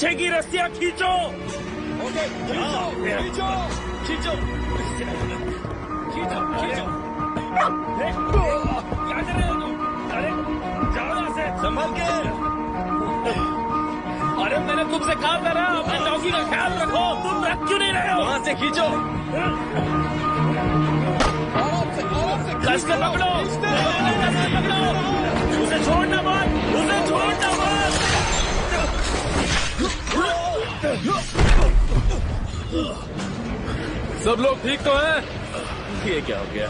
पीछे की रस्सियां खींचो। ओके, खींचो खींचो खींचो खींचो खींचो। क्या कर रहे हो तुम? अरे जाओ यहाँ से, संभल के। अरे मैंने तुमसे कहा था ना अपने डॉगी का ख्याल रखो, तुम रख क्यों नहीं रहे हो? वहां से खींचो। कसकर पकड़ो, कसकर पकड़ो, उसे छोड़ना मत, उसे छोड़ना मत। सब लोग ठीक तो हैं? ये क्या हो गया?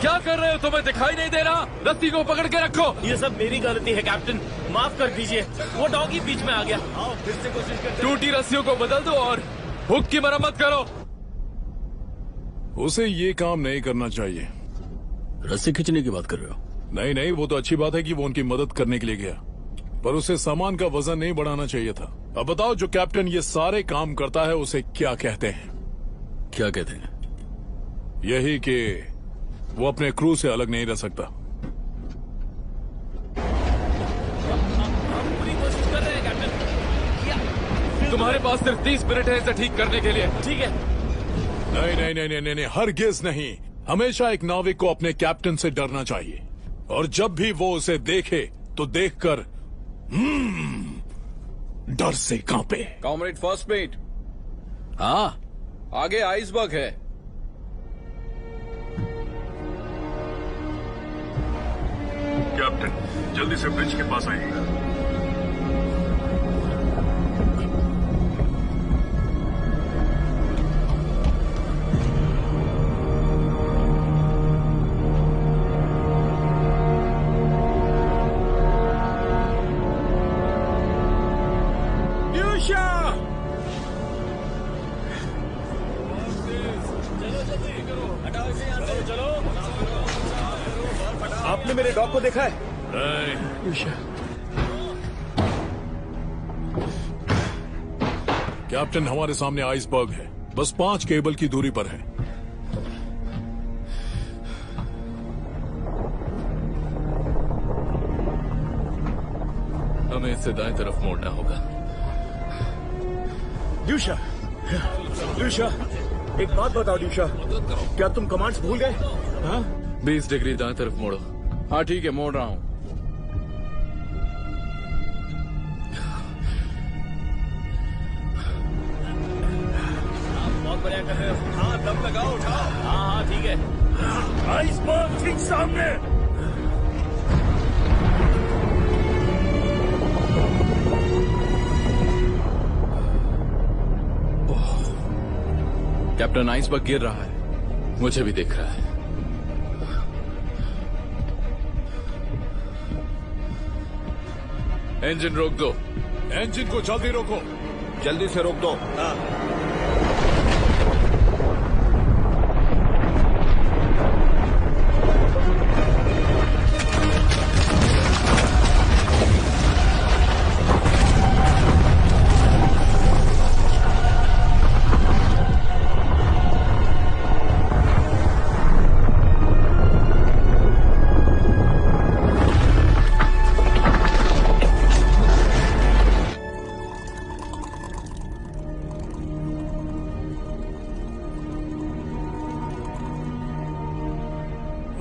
क्या कर रहे हो? तुम्हें दिखाई नहीं दे रहा? रस्सी को पकड़ के रखो। ये सब मेरी गलती है कैप्टन, माफ कर दीजिए। वो डॉगी बीच में आ गया। आओ फिर से कोशिश करते हैं। टूटी रस्सियों को बदल दो और हुक की मरम्मत करो। उसे ये काम नहीं करना चाहिए। रस्सी खींचने की बात कर रहे हो? नहीं नहीं, वो तो अच्छी बात है कि वो उनकी मदद करने के लिए गया, पर उसे सामान का वजन नहीं बढ़ाना चाहिए था। अब बताओ, जो कैप्टन ये सारे काम करता है उसे क्या कहते हैं? क्या कहते हैं? यही कि वो अपने क्रू से अलग नहीं रह सकता। पूरी कोशिश कर रहे हैं कैप्टन। तुम्हारे पास सिर्फ 30 मिनट है इसे ठीक करने के लिए। ठीक है। नहीं नहीं नहीं नहीं नहीं, नहीं, हरगिज नहीं। हमेशा एक नाविक को अपने कैप्टन से डरना चाहिए, और जब भी वो उसे देखे तो देखकर डर से कांपे। कॉमरेड फर्स्ट मेट, हाँ, आगे आइसबर्ग है। कैप्टन, जल्दी से ब्रिज के पास आइएगा। आपने मेरे डॉग को देखा है? कैप्टन, हमारे सामने आइसबर्ग है, बस 5 केबल की दूरी पर है। हमें इसे दाएं तरफ मोड़ना होगा। ड्यूशा, ड्यूशा, एक बात बताओ ड्यूशा, क्या तुम कमांड्स भूल गए? हाँ? 20 डिग्री दाएं तरफ मोड़ो। हाँ ठीक है, मोड़ रहा हूँ। बहुत बढ़िया कर रहे हो। हाँ, दम लगाओ, उठाओ। हाँ हाँ ठीक है। आइसबर्ग ठीक सामने। कैप्टन, आइसबर्ग गिर रहा है। मुझे भी दिख रहा है। इंजन रोक दो। इंजन को जल्दी रोको। जल्दी से रोक दो। हाँ।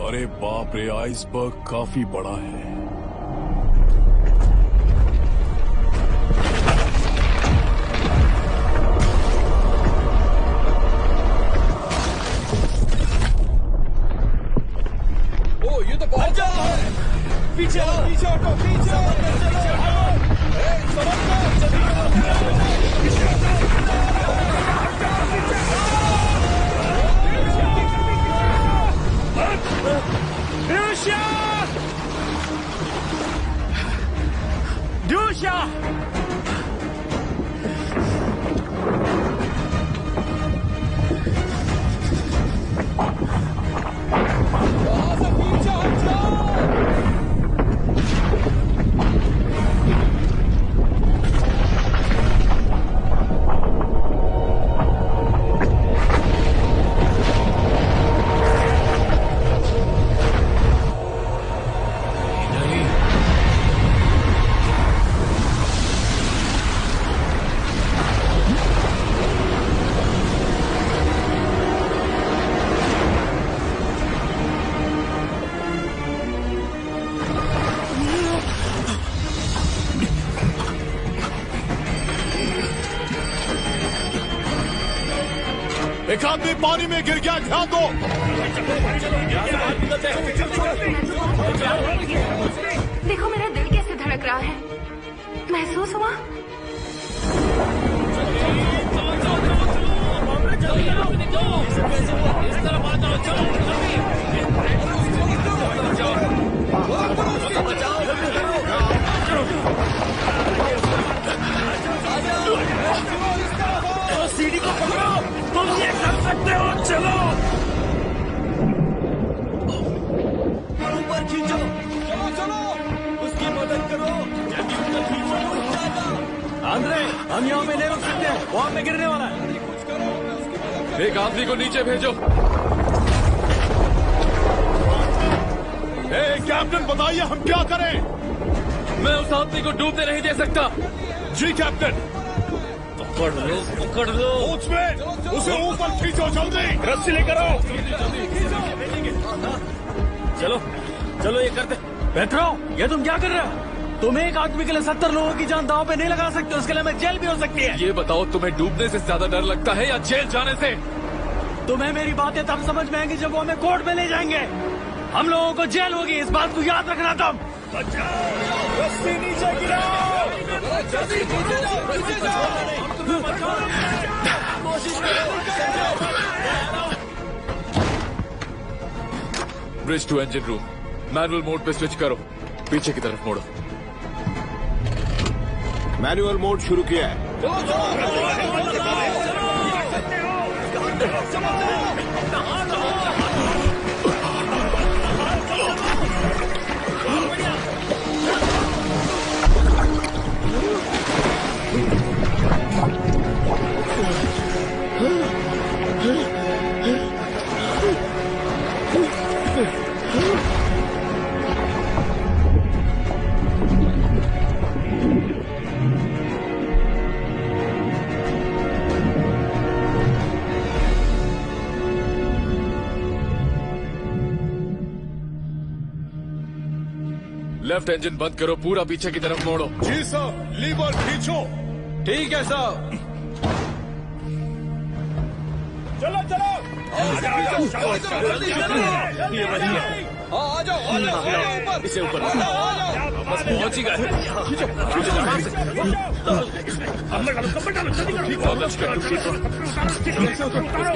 अरे बाप रे, आइसबर्ग काफी बड़ा है। ओ, ये तो बहुत ज्यादा है। पीछे हटो, पीछे हटो, पीछे हटो। ड्यूशा! एक आदमी पानी में गिर गया, ध्यान दो। देखो मेरा दिल कैसे धड़क रहा है, महसूस हुआ? सीढ़ी को पकड़ो, तुम ये कर सकते हो, चलो ऊपर खींचो, चलो चलो उसकी मदद करो, आंद्रे हम यहाँ पे नहीं रुक सकते, वहाँ पे गिरने वाला है। एक आदमी को नीचे भेजो। कैप्टन बताइए हम क्या करें? मैं उस आदमी को डूबने नहीं दे सकता। जी कैप्टन। पकड़ लो उसमें उसे ऊपर खींचो, जल्दी रस्सी लेकर आओ। चलो चलो ये करते। पेट्रो ये तुम क्या कर रहे हो? तुम एक आदमी के लिए 70 लोगों की जान दांव पे नहीं लगा सकते, उसके लिए मैं जेल भी हो सकती है। ये बताओ तुम्हें डूबने से ज्यादा डर लगता है या जेल जाने से? तुम्हें मेरी बातें तब समझ में आएंगी जब वो हमें कोर्ट में ले जाएंगे। हम लोगों को जेल होगी, इस बात को याद रखना तुम। रस्सी नीचे गिराओ, जल्दी नीचे जाओ, नीचे जाओ। Bridge to engine room, manual mode पे स्विच करो, पीछे की तरफ मोड़ो। मैनुअल मोड शुरू किया है। लेफ्ट इंजन बंद करो, पूरा पीछे की तरफ मोड़ो। जी सर, लीवर खींचो। ठीक है साहब। चलो चलो आ जाओ, इसे ऊपर बस पहुंच ही गए।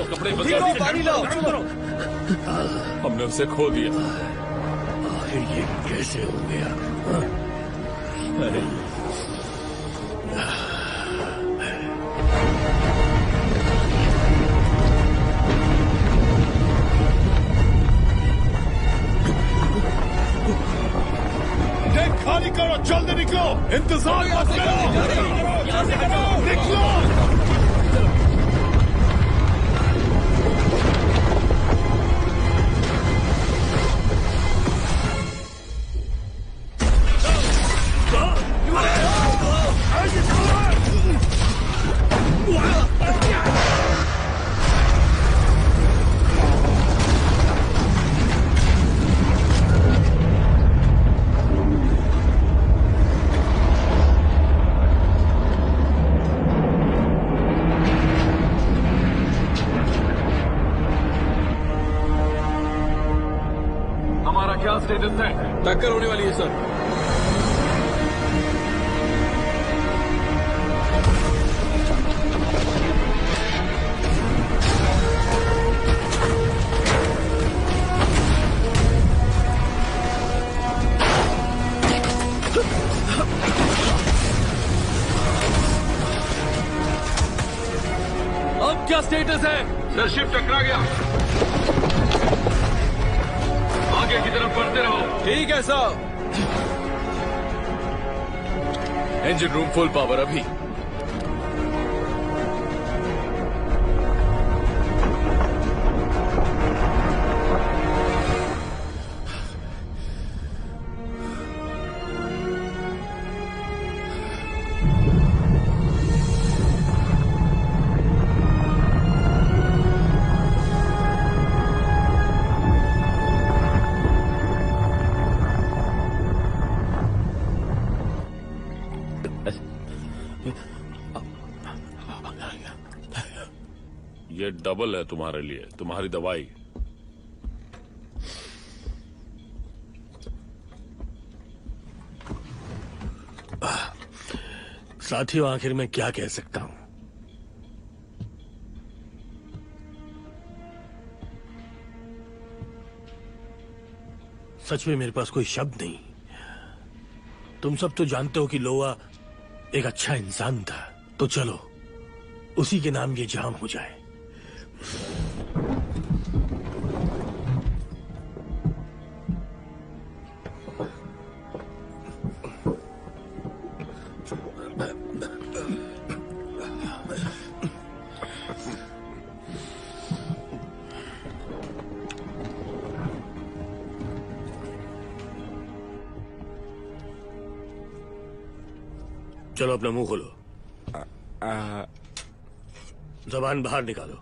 कपड़े बदलो, पानी लाओ। हमने उसे खो दिया। ये कैसे हो गया? अरे डेक खाली करो, जल्दी निकलो, इंतजार मत करो, निकलो। हमारा क्या स्टेटस है? टक्कर होने वाली है सर। अब क्या स्टेटस है? सर शिप टकरा गया। आगे की तरफ बढ़ते रहो। ठीक है साहब। इंजन रूम फुल पावर अभी। डबल है तुम्हारे लिए, तुम्हारी दवाई। साथियों, आखिर मैं क्या कह सकता हूं। सच में मेरे पास कोई शब्द नहीं। तुम सब तो जानते हो कि लोआ एक अच्छा इंसान था, तो चलो उसी के नाम ये जाम हो जाए। चलो अपना मुंह खोलो, जबान बाहर निकालो।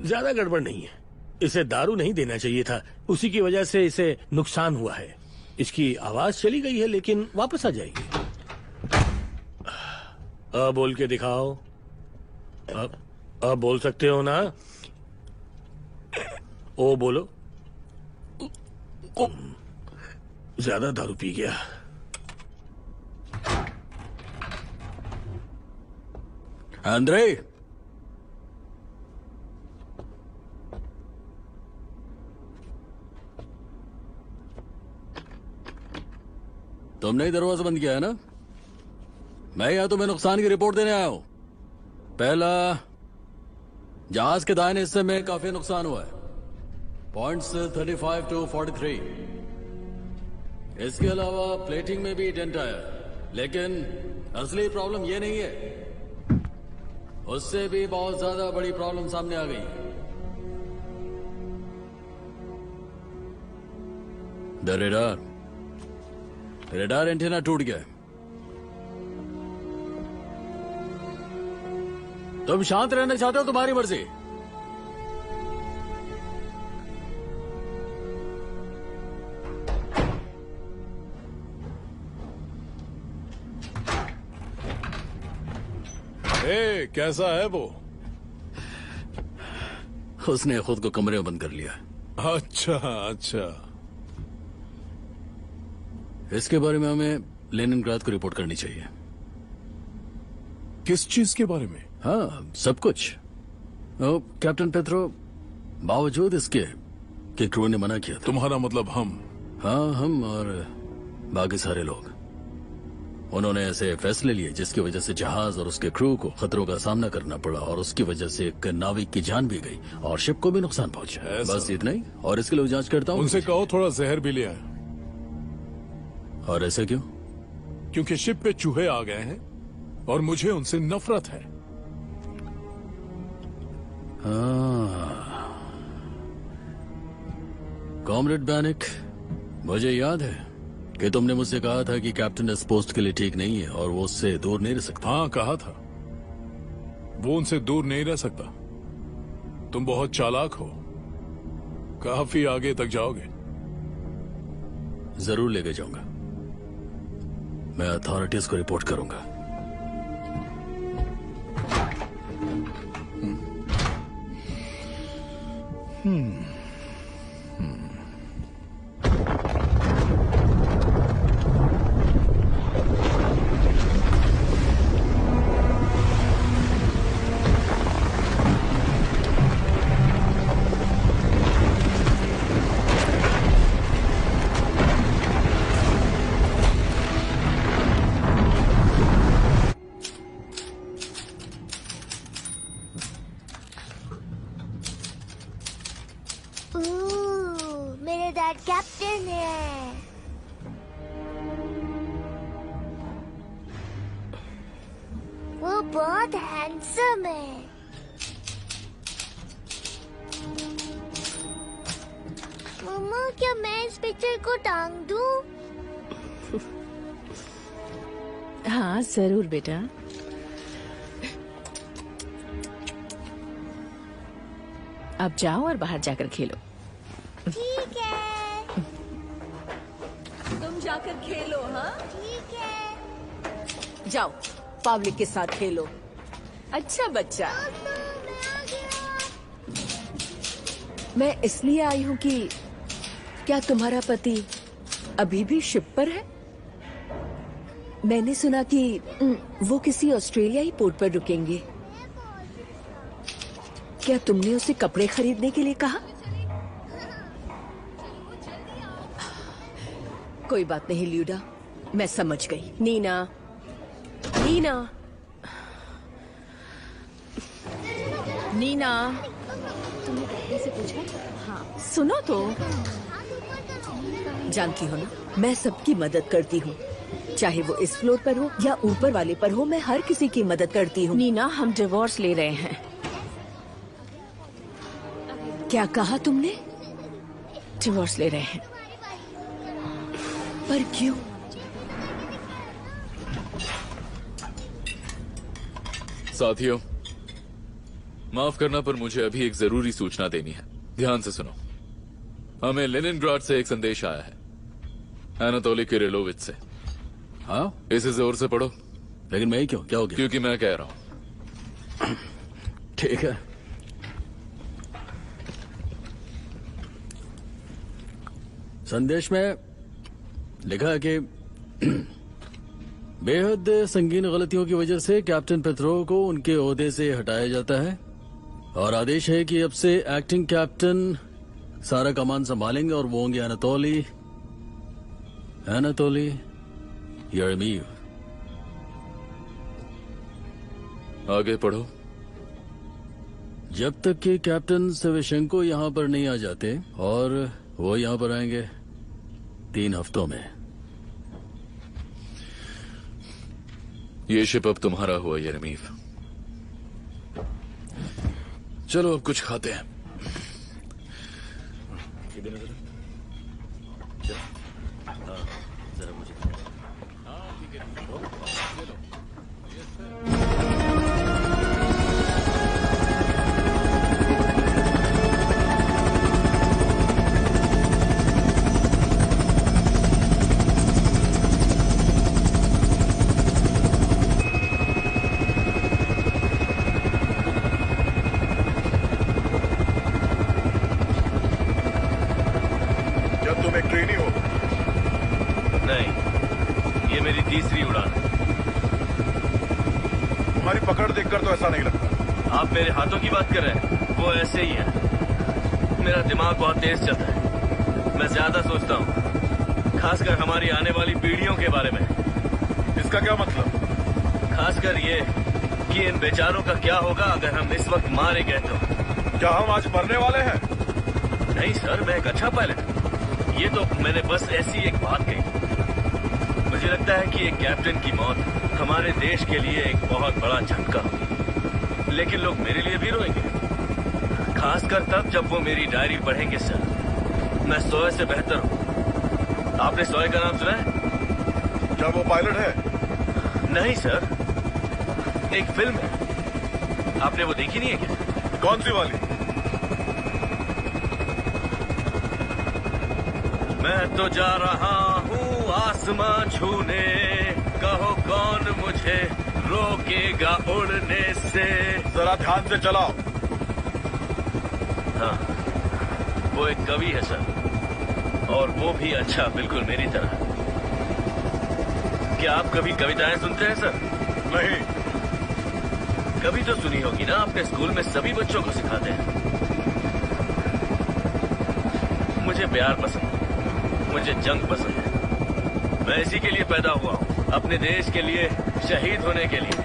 ज्यादा गड़बड़ नहीं है। इसे दारू नहीं देना चाहिए था, उसी की वजह से इसे नुकसान हुआ है। इसकी आवाज चली गई है लेकिन वापस आ जाएगी। अब बोल के दिखाओ। अब बोल सकते हो ना? ओ बोलो। ज्यादा दारू पी गया। अंद्रे, तुमने ही दरवाजा बंद किया है ना? मैं यहाँ तुम्हें नुकसान की रिपोर्ट देने आया हूं। पहला, जहाज के दाहिने हिस्से में काफी नुकसान हुआ है, पॉइंट्स 35 to 43। इसके अलावा प्लेटिंग में भी डेंट आया, लेकिन असली प्रॉब्लम ये नहीं है, उससे भी बहुत ज्यादा बड़ी प्रॉब्लम सामने आ गई। द रेडार एंटीना टूट गया। तुम शांत रहना चाहते हो, तुम्हारी मर्जी। कैसा है वो? उसने खुद को कमरे में बंद कर लिया। अच्छा अच्छा। इसके बारे में हमें लेनिनग्राद को रिपोर्ट करनी चाहिए। किस चीज के बारे में? हाँ, सब कुछ। कैप्टन पेत्रो, बावजूद इसके कि क्रू ने मना किया था। तुम्हारा मतलब हम? हाँ, हम और बाकी सारे लोग। उन्होंने ऐसे फैसले लिए जिसकी वजह से जहाज और उसके क्रू को खतरों का सामना करना पड़ा, और उसकी वजह से एक नाविक की जान भी गई और शिप को भी नुकसान पहुंचा। बस इतना ही। और इसके लिए जांच करता हूँ। उनसे कहो थोड़ा जहर भी ले आए। और ऐसा क्यों? क्योंकि शिप पे चूहे आ गए हैं और मुझे उनसे नफरत है। कॉमरेड बैनिक, मुझे याद है कि तुमने मुझसे कहा था कि कैप्टन इस पोस्ट के लिए ठीक नहीं है और वो उससे दूर नहीं रह सकता। हाँ, कहा था। वो उनसे दूर नहीं रह सकता। तुम बहुत चालाक हो, काफी आगे तक जाओगे। जरूर लेके जाऊंगा। मैं अथॉरिटीज को रिपोर्ट करूंगा। मेरे डैड कैप्टन है। वो बहुत हैंडसम है। मम्मा, क्या मैं इस पिक्चर को टांग दूं? हाँ जरूर बेटा। अब जाओ और बाहर जाकर खेलो। ठीक है। तुम जाकर खेलो। हाँ ठीक है। जाओ पावलिक के साथ खेलो। अच्छा बच्चा। मैं इसलिए आई हूँ कि क्या तुम्हारा पति अभी भी शिप पर है? मैंने सुना कि वो किसी ऑस्ट्रेलियाई पोर्ट पर रुकेंगे। क्या तुमने उसे कपड़े खरीदने के लिए कहा? कोई बात नहीं ल्यूडा, मैं समझ गई। नीना, नीना, नीना, तुमने कपड़े से पूछा? हाँ, सुनो तो। जानती हो ना, मैं सबकी मदद करती हूँ, चाहे वो इस फ्लोर पर हो या ऊपर वाले पर हो। मैं हर किसी की मदद करती हूँ। नीना, हम डिवोर्स ले रहे हैं। क्या कहा तुमने? डिवोर्स ले रहे हैं। पर क्यों? साथियों, माफ करना पर मुझे अभी एक जरूरी सूचना देनी है। ध्यान से सुनो। हमें लेनिनग्राड से एक संदेश आया है, एनातोली किरिलोविच से। हाँ, इसे जोर से पढ़ो। लेकिन मैं क्यों? क्या हो गया? क्योंकि मैं कह रहा हूं। ठीक है। संदेश में लिखा है कि बेहद संगीन गलतियों की वजह से कैप्टन पेत्रोव को उनके ओहदे से हटाया जाता है और आदेश है कि अब से एक्टिंग कैप्टन सारा कमान संभालेंगे और वो होंगे एनातोली यरेमीव। आगे पढ़ो। जब तक कि कैप्टन सेवेशेंको यहाँ पर नहीं आ जाते, और वो यहाँ पर आएंगे 3 हफ्तों में। ये शिप अब तुम्हारा हुआ यरेमीव। चलो अब कुछ खाते हैं। आप मेरे हाथों की बात कर रहे हैं? वो ऐसे ही है। मेरा दिमाग बहुत तेज चलता है। मैं ज्यादा सोचता हूँ, खासकर हमारी आने वाली पीढ़ियों के बारे में। इसका क्या मतलब? खासकर ये कि इन बेचारों का क्या होगा अगर हम इस वक्त मारे गए तो। क्या हम आज मरने वाले हैं? नहीं सर, मैं एक अच्छा पायलट हूँ। ये तो मैंने बस ऐसी एक बात कही। मुझे लगता है कि एक कैप्टन की मौत हमारे देश के लिए एक बहुत बड़ा झटका होगी, लेकिन लोग मेरे लिए भी रोएंगे, खासकर तब जब वो मेरी डायरी पढ़ेंगे। सर, मैं सोए से बेहतर हूँ। आपने सोए का नाम सुना है? क्या वो पायलट है? नहीं सर, एक फिल्म है। आपने वो देखी नहीं है क्या? कौन सी वाली? मैं तो जा रहा हूँ आसमां छूने, कहो कौन मुझे रोकेगा उड़ने से। जरा ध्यान से चलाओ। हाँ, वो एक कवि है सर, और वो भी अच्छा, बिल्कुल मेरी तरह। क्या आप कभी कविताएं सुनते हैं सर? नहीं। कभी तो सुनी होगी ना, आपके स्कूल में सभी बच्चों को सिखाते हैं। मुझे प्यार पसंद है, मुझे जंग पसंद है। मैं इसी के लिए पैदा हुआ हूँ, अपने देश के लिए शहीद होने के लिए।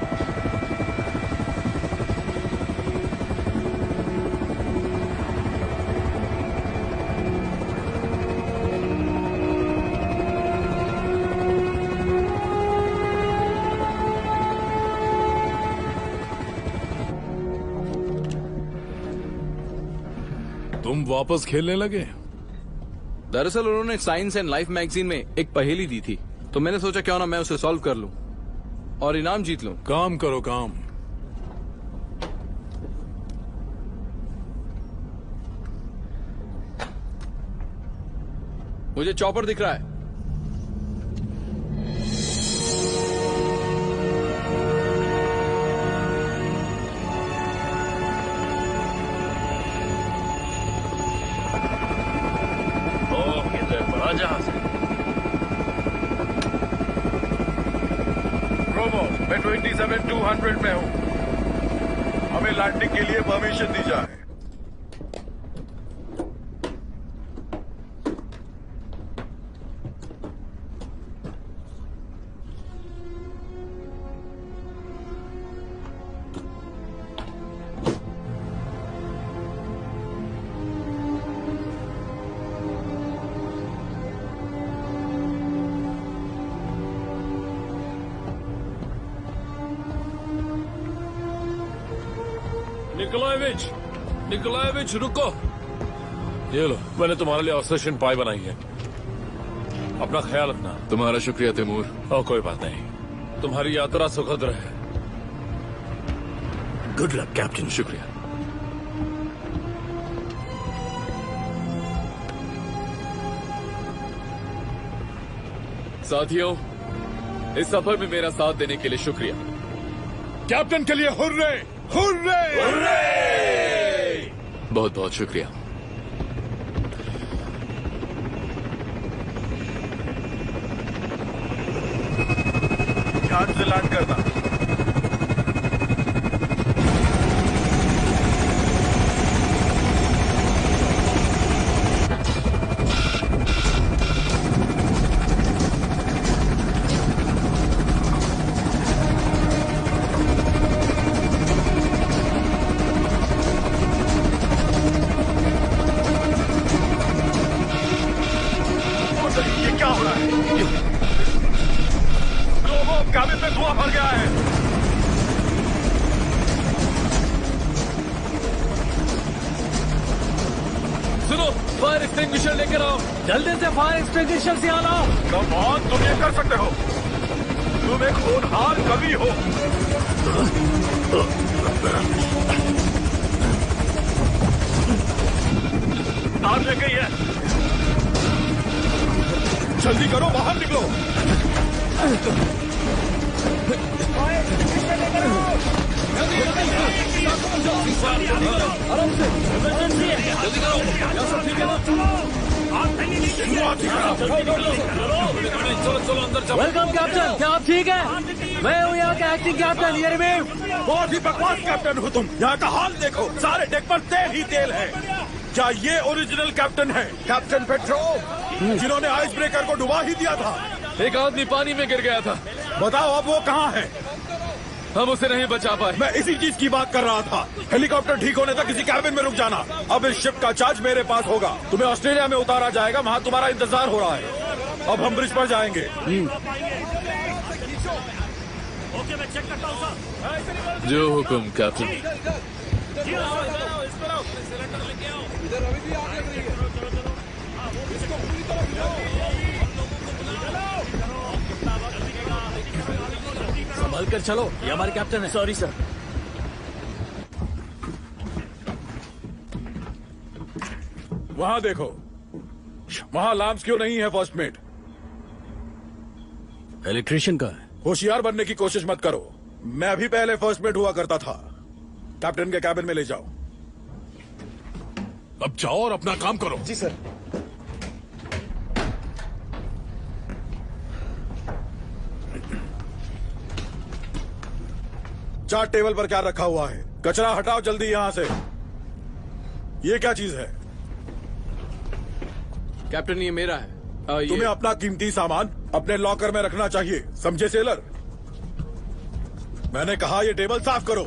तुम वापस खेलने लगे? दरअसल उन्होंने साइंस एंड लाइफ मैगजीन में एक पहेली दी थी, तो मैंने सोचा क्यों ना मैं उसे सॉल्व कर लूं और इनाम जीत लूं। काम करो काम। मुझे चॉपर दिख रहा है। जहाज। रोमो, मैं 27-200 में हूँ। हमें लैंडिंग के लिए परमिशन दी जाए। निकोलाएविच रुको। ये लो, मैंने तुम्हारे लिए ऑपरेशन पाई बनाई है। अपना ख्याल रखना। तुम्हारा शुक्रिया तैमूर। कोई बात नहीं, तुम्हारी यात्रा सुखद रहे। Good luck captain. शुक्रिया। साथियों, इस सफर में मेरा साथ देने के लिए शुक्रिया। कैप्टन के लिए हुर्रे! हुर्रे! बहुत बहुत शुक्रिया। ध्यान से लैंड करना। फायर एक्सटिंग्विशर लेकर आओ। जल्दी से फायर एक्सटिंग्विशर से आना। कम ऑन, तुम ये कर सकते हो। तुम एक होनहार कवि हो। आग लग गई है। जल्दी करो, बाहर निकलो। आराम से, इमरजेंसी है। जल्दी करो। सब ठीक है ना? चलो अंदर चलो। वेलकम कैप्टन, क्या आप ठीक है? मैं हूँ यहाँ का एक्टिंग कैप्टन येरेमी। बहुत ही बकवास कैप्टन हो तुम। यहाँ का हाल देखो, सारे डेक पर तेल ही तेल है। क्या ये ओरिजिनल कैप्टन है? कैप्टन पेट्रो, जिन्होंने आइस ब्रेकर को डुबा ही दिया था। एक आदमी पानी में गिर गया था। बताओ अब वो कहाँ है? हम उसे नहीं बचा पाए। मैं इसी चीज की बात कर रहा था। हेलीकॉप्टर ठीक होने तक किसी कैबिन में रुक जाना। अब इस शिप का चार्ज मेरे पास होगा। तुम्हें ऑस्ट्रेलिया में उतारा जाएगा, वहाँ तुम्हारा इंतजार हो रहा है। अब हम ब्रिज पर जाएंगे। जो हुक्म कैप्टन। संभल कर चलो, ये हमारे कैप्टन है। Sorry sir. वहाँ देखो, वहाँ लाम्स क्यों नहीं है फर्स्ट मेट? इलेक्ट्रिशियन का है। होशियार बनने की कोशिश मत करो। मैं भी पहले फर्स्ट मेट हुआ करता था। कैप्टन के कैबिन में ले जाओ। अब जाओ और अपना काम करो। जी सर। चार्ट टेबल पर क्या रखा हुआ है? कचरा हटाओ जल्दी यहां से। ये क्या चीज है? कैप्टन ये मेरा है। तुम्हें अपना कीमती सामान अपने लॉकर में रखना चाहिए, समझे सेलर? मैंने कहा ये टेबल साफ करो।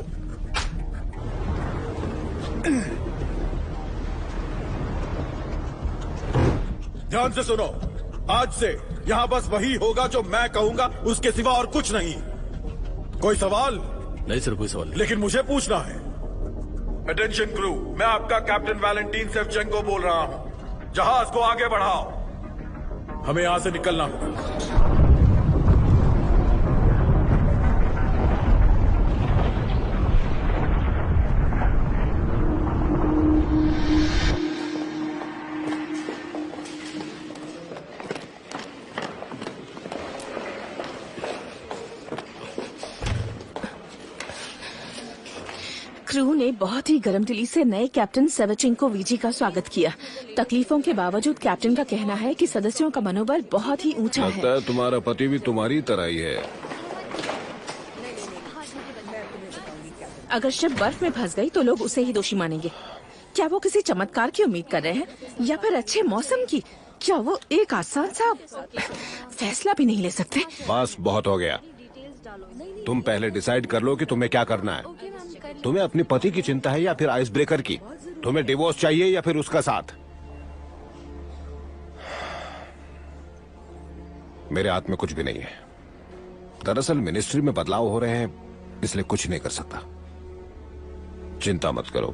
ध्यान से सुनो, आज से यहां बस वही होगा जो मैं कहूंगा, उसके सिवा और कुछ नहीं। कोई सवाल? नहीं सर, कोई सवाल नहीं। लेकिन मुझे पूछना है। अटेंशन क्रू, मैं आपका कैप्टन वैलेंटीन सेवचेंको बोल रहा हूं। जहाज को आगे बढ़ाओ, हमें यहां से निकलना होगा। क्रू ने ने बहुत ही गर्मदिली से नए कैप्टन सेवेचिंग को वीजी का स्वागत किया। तकलीफों के बावजूद कैप्टन का कहना है कि सदस्यों का मनोबल बहुत ही ऊंचा है। लगता है तुम्हारा पति भी तुम्हारी तरह ही है। अगर शिप बर्फ में फंस गई तो लोग उसे ही दोषी मानेंगे। क्या वो किसी चमत्कार की उम्मीद कर रहे हैं या फिर अच्छे मौसम की? क्या वो एक आसान सा फैसला भी नहीं ले सकते? बस बहुत हो गया। तुम पहले डिसाइड कर लो कि तुम्हें क्या करना है। तुम्हें अपने पति की चिंता है या फिर आइस ब्रेकर की? तुम्हें डिवोर्स चाहिए या फिर उसका साथ? मेरे हाथ में कुछ भी नहीं है। दरअसल मिनिस्ट्री में बदलाव हो रहे हैं, इसलिए कुछ नहीं कर सकता। चिंता मत करो,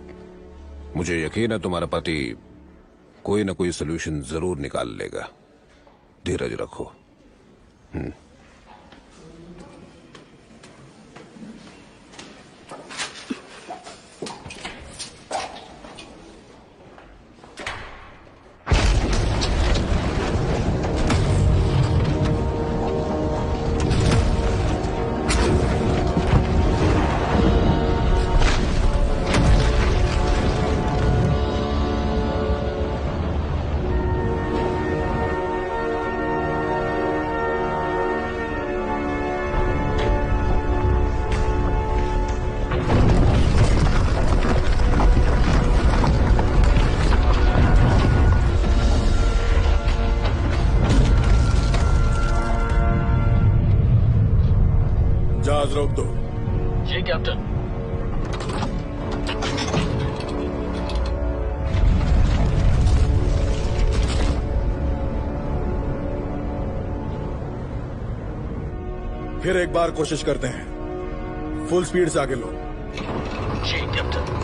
मुझे यकीन है तुम्हारा पति कोई ना कोई सोल्यूशन जरूर निकाल लेगा। धीरज रखो। जहाज रोक दो। जी कैप्टन। फिर एक बार कोशिश करते हैं। फुल स्पीड से आगे लो। जी कैप्टन।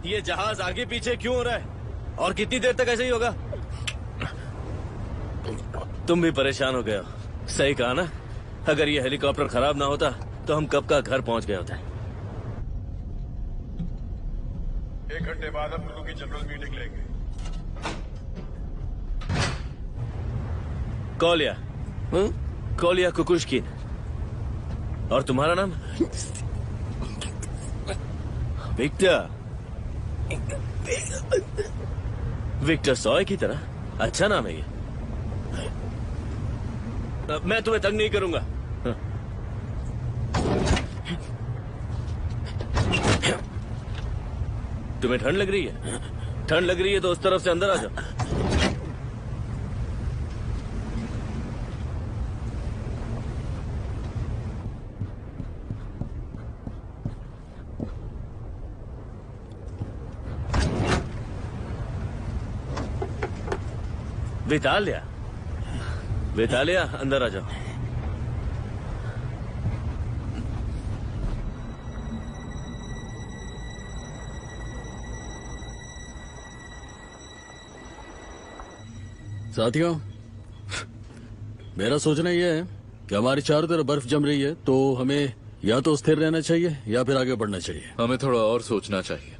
ये जहाज आगे पीछे क्यों हो रहा है और कितनी देर तक ऐसे ही होगा? तुम भी परेशान हो गए हो। सही कहा ना, अगर ये हेलीकॉप्टर खराब ना होता तो हम कब का घर पहुंच गए होते। 1 घंटे बाद हम लोगों की जनरल मीटिंग लेंगे। कोलिया कुकुशकिन। और तुम्हारा नाम? विक्टर। विक्टर सॉय की तरह अच्छा नाम है ये। मैं तुम्हें तंग नहीं करूंगा। तुम्हें ठंड लग रही है? ठंड लग रही है तो उस तरफ से अंदर आ जाओ। वितालिया अंदर आ जाओ। साथियों, मेरा सोचना यह है कि हमारी चारों तरफ बर्फ जम रही है, तो हमें या तो स्थिर रहना चाहिए या फिर आगे बढ़ना चाहिए। हमें थोड़ा और सोचना चाहिए।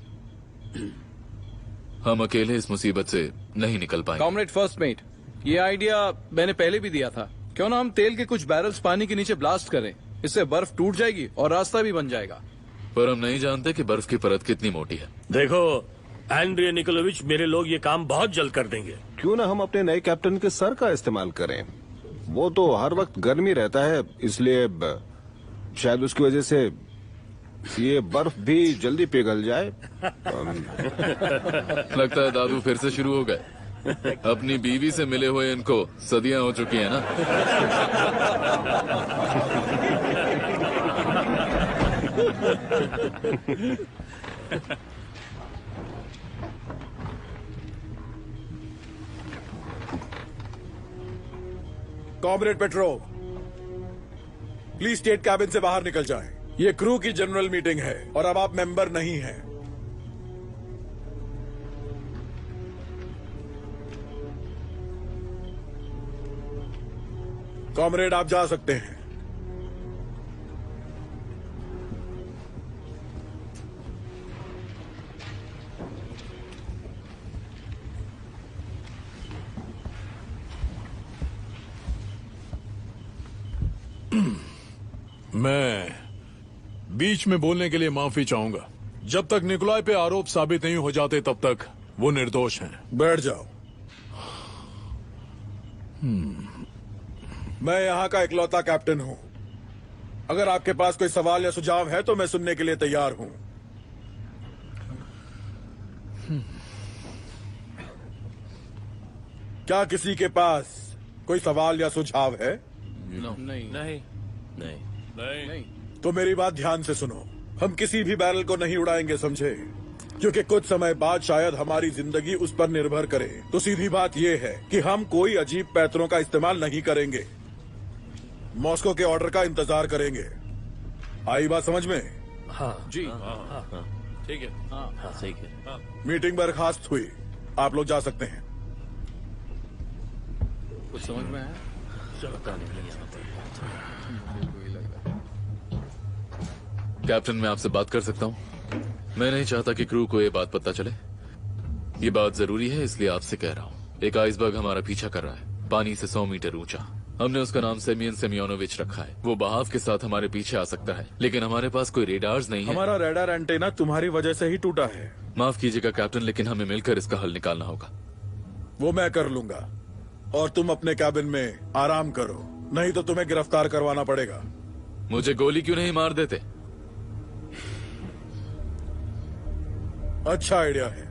हम अकेले इस मुसीबत से नहीं निकल पाएंगे। कॉमरेड फर्स्ट मेट, ये आइडिया मैंने पहले भी दिया था। क्यों ना हम तेल के कुछ बैरल्स पानी के नीचे ब्लास्ट करें, इससे बर्फ टूट जाएगी और रास्ता भी बन जाएगा। पर हम नहीं जानते कि बर्फ की परत कितनी मोटी है। देखो एंड्रिया निकोलोविच, मेरे लोग ये काम बहुत जल्द कर देंगे। क्यों ना हम अपने नए कैप्टन के सर का इस्तेमाल करें। वो तो हर वक्त गर्मी रहता है, इसलिए शायद उसकी वजह से ये बर्फ भी जल्दी पिघल जाए। लगता है दादू फिर से शुरू हो गए। अपनी बीवी से मिले हुए इनको सदियां हो चुकी हैं ना। Comrade petro, please state cabin से बाहर निकल जाएं। ये क्रू की जनरल मीटिंग है और अब आप मेंबर नहीं हैं। कॉमरेड, आप जा सकते हैं। मैं बीच में बोलने के लिए माफी चाहूंगा। जब तक निकोलाई पे आरोप साबित नहीं हो जाते तब तक वो निर्दोष हैं। बैठ जाओ। मैं यहाँ का इकलौता कैप्टन हूँ। अगर आपके पास कोई सवाल या सुझाव है तो मैं सुनने के लिए तैयार हूँ। क्या किसी के पास कोई सवाल या सुझाव है? नहीं। तो मेरी बात ध्यान से सुनो। हम किसी भी बैरल को नहीं उड़ाएंगे, समझे? क्योंकि कुछ समय बाद शायद हमारी जिंदगी उस पर निर्भर करे। तो सीधी बात यह है कि हम कोई अजीब पैतरों का इस्तेमाल नहीं करेंगे। मॉस्को के ऑर्डर का इंतजार करेंगे। आई बात समझ में? हाँ जी। ठीक है। हाँ सही है। मीटिंग बर्खास्त हुई। आप लोग जा सकते हैं। कुछ समझ में आया? कैप्टन, मैं आपसे बात कर सकता हूँ? मैं नहीं चाहता कि क्रू को ये बात पता चले। ये बात जरूरी है इसलिए आपसे कह रहा हूँ। एक आइसबर्ग हमारा पीछा कर रहा है, पानी से 100 मीटर ऊंचा। हमने उसका नाम सेमियन सेमियोनोविच रखा है। वो बहाव के साथ हमारे पीछे आ सकता है, लेकिन हमारे पास कोई रेडार्स नहीं है। हमारा रेडार एंटेना तुम्हारी वजह से ही टूटा है। माफ कीजिएगा कैप्टन, लेकिन हमें मिलकर इसका हल निकालना होगा। वो मैं कर लूंगा और तुम अपने कैबिन में आराम करो, नहीं तो तुम्हें गिरफ्तार करवाना पड़ेगा। मुझे गोली क्यों नहीं मार देते? अच्छा आइडिया है।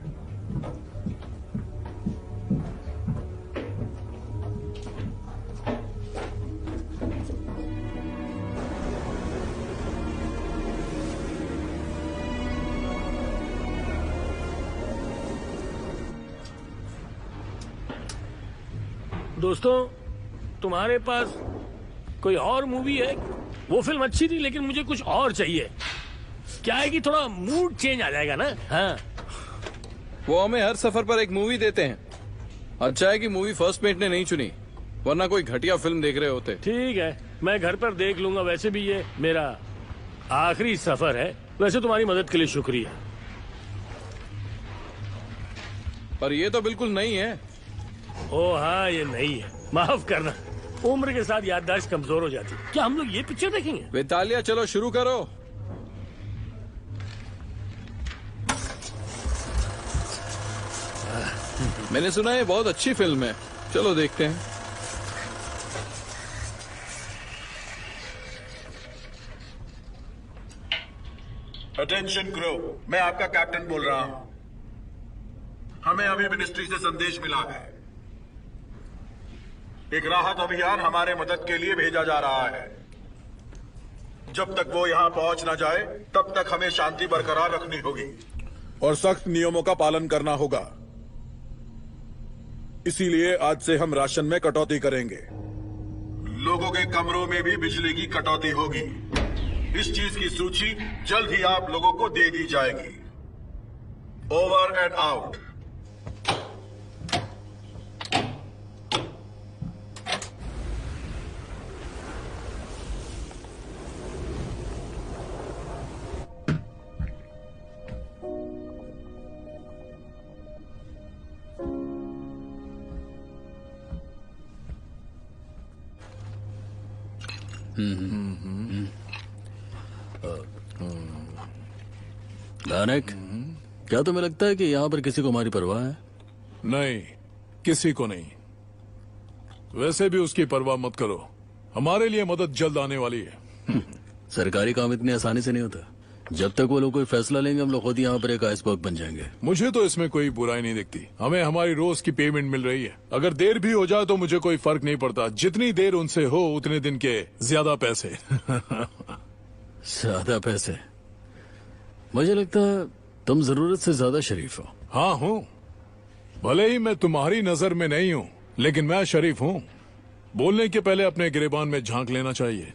दोस्तों, तुम्हारे पास कोई और मूवी है? वो फिल्म अच्छी थी लेकिन मुझे कुछ और चाहिए। क्या है कि थोड़ा मूड चेंज आ जाएगा ना। हाँ, वो हमें हर सफर पर एक मूवी देते हैं। अच्छा है कि मूवी फर्स्ट मेट ने नहीं चुनी, वरना कोई घटिया फिल्म देख रहे होते। ठीक है, मैं घर पर देख लूंगा। वैसे भी ये मेरा आखिरी सफर है। वैसे तुम्हारी मदद के लिए शुक्रिया। पर ये तो बिल्कुल नहीं है। ओ हाँ, ये नहीं है। माफ करना, उम्र के साथ याददाश्त कमजोर हो जाती है। क्या हम लोग ये पिक्चर देखेंगे? वितालिया, चलो शुरू करो। मैंने सुना है बहुत अच्छी फिल्म है। चलो देखते हैं। अटेंशन क्रू, मैं आपका कैप्टन बोल रहा हूं। हमें अभी मिनिस्ट्री से संदेश मिला है। एक राहत अभियान हमारे मदद के लिए भेजा जा रहा है। जब तक वो यहां पहुंच ना जाए तब तक हमें शांति बरकरार रखनी होगी और सख्त नियमों का पालन करना होगा। इसीलिए आज से हम राशन में कटौती करेंगे। लोगों के कमरों में भी बिजली की कटौती होगी। इस चीज की सूची जल्द ही आप लोगों को दे दी जाएगी। Over and out. दानक, क्या तुम्हें लगता है कि यहाँ पर किसी को हमारी परवाह है? नहीं, किसी को नहीं। वैसे भी उसकी परवाह मत करो, हमारे लिए मदद जल्द आने वाली है। सरकारी काम इतनी आसानी से नहीं होता। जब तक वो लोग कोई फैसला लेंगे हम लोग खुद यहाँ पर एक आइसबर्ग बन जाएंगे। मुझे तो इसमें कोई बुराई नहीं दिखती। हमें हमारी रोज की पेमेंट मिल रही है। अगर देर भी हो जाए तो मुझे कोई फर्क नहीं पड़ता। जितनी देर उनसे हो उतने दिन के ज्यादा पैसे। ज्यादा पैसे? मुझे लगता है तुम जरूरत से ज्यादा शरीफ हो। हाँ हूँ, भले ही मैं तुम्हारी नजर में नहीं हूँ, लेकिन मैं शरीफ हूँ। बोलने के पहले अपने गिरेबान में झांक लेना चाहिए।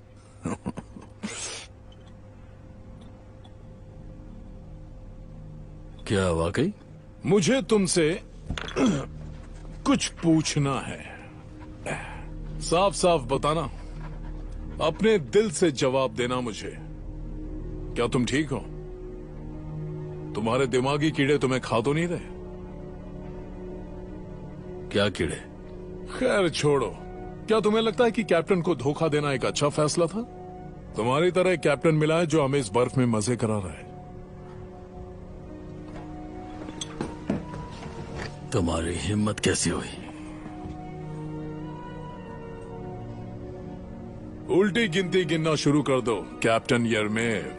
क्या वाकई? मुझे तुमसे कुछ पूछना है। साफ साफ बताना, अपने दिल से जवाब देना मुझे। क्या तुम ठीक हो? तुम्हारे दिमागी कीड़े तुम्हें खा तो नहीं रहे? क्या कीड़े? खैर छोड़ो, क्या तुम्हें लगता है कि कैप्टन को धोखा देना एक अच्छा फैसला था? तुम्हारी तरह एक कैप्टन मिला है जो हमें इस बर्फ में मजे करा रहा है। तुम्हारी हिम्मत कैसी हुई? उल्टी गिनती गिनना शुरू कर दो कैप्टन यरमेव।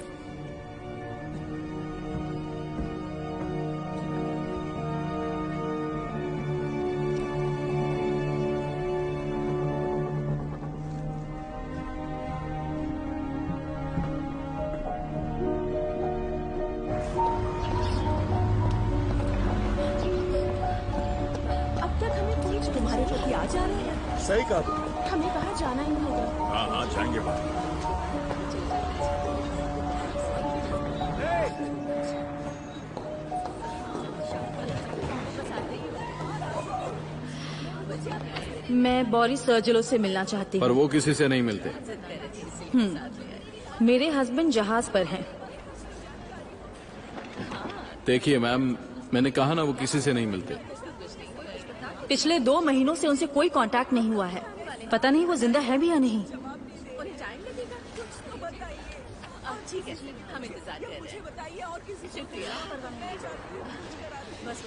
तुम्हारे पति आ जा रहे हैं। सही कहा तुमने। हमें कहाँ जाना ही होगा। हाँ हाँ जाएंगे बाहर। मैं बोरिस सर्जिलो से मिलना चाहती पर हूँ। वो किसी से नहीं मिलते। मेरे हस्बैंड जहाज पर हैं। देखिए मैम, मैंने कहा ना वो किसी से नहीं मिलते। पिछले 2 महीनों से उनसे कोई कांटेक्ट नहीं हुआ है। पता नहीं वो जिंदा है भी या नहीं।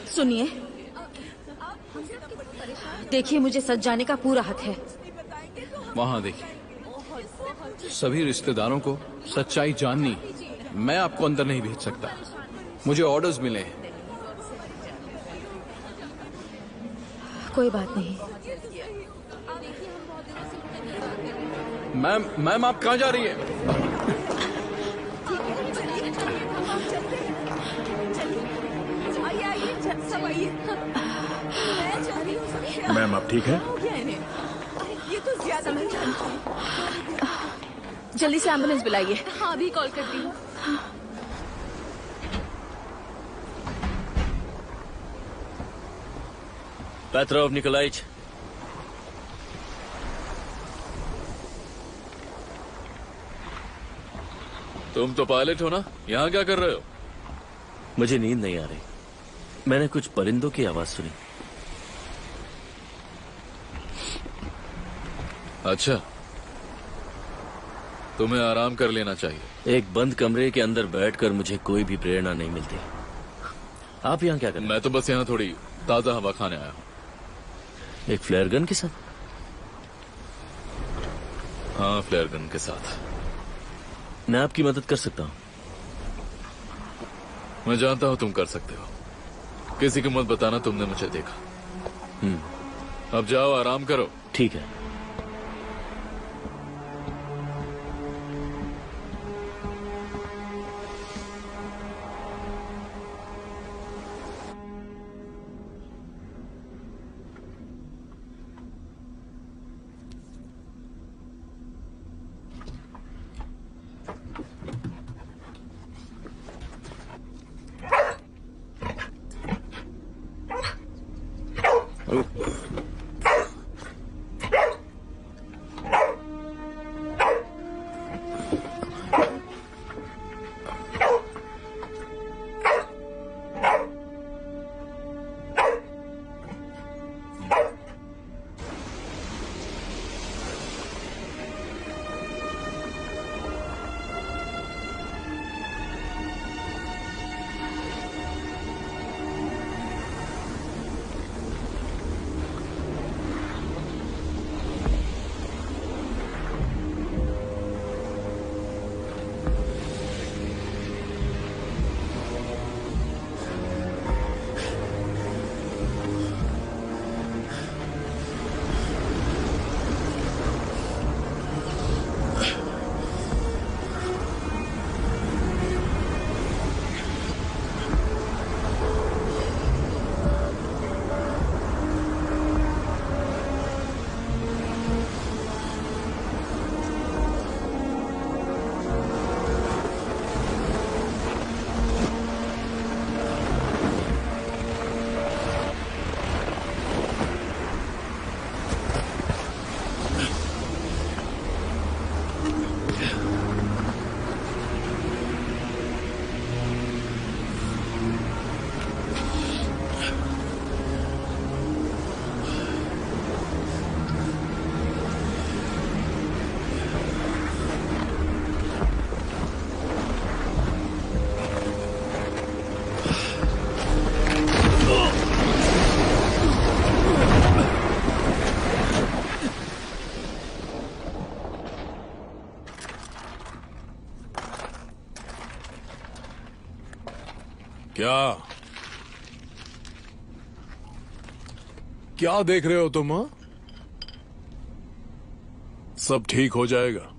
सुनिए, देखिए मुझे सच जाने का पूरा हक है। वहां देखिए, सभी रिश्तेदारों को सच्चाई जाननी है। मैं आपको अंदर नहीं भेज सकता, मुझे ऑर्डर्स मिले हैं। कोई बात नहीं। मैम आप कहाँ जा रही है? मैम आप ठीक है? ये तो ज्यादा जल्दी से एम्बुलेंस बुलाइए। हाँ अभी कॉल करती हूँ। पेट्रोव निकोलाइच, तुम तो पायलट हो ना, यहाँ क्या कर रहे हो? मुझे नींद नहीं आ रही। मैंने कुछ परिंदों की आवाज सुनी। अच्छा, तुम्हें आराम कर लेना चाहिए। एक बंद कमरे के अंदर बैठकर मुझे कोई भी प्रेरणा नहीं मिलती। आप यहाँ क्या कर रहे हैं? मैं तो बस यहाँ थोड़ी ताजा हवा खाने आया हूँ। एक फ्लेयर गन के साथ? हाँ, फ्लेयर गन के साथ। मैं आपकी मदद कर सकता हूँ। मैं जानता हूँ तुम कर सकते हो। किसी को मत बताना तुमने मुझे देखा। अब जाओ, आराम करो। ठीक है। क्या देख रहे हो तुम? हाँ? सब ठीक हो जाएगा।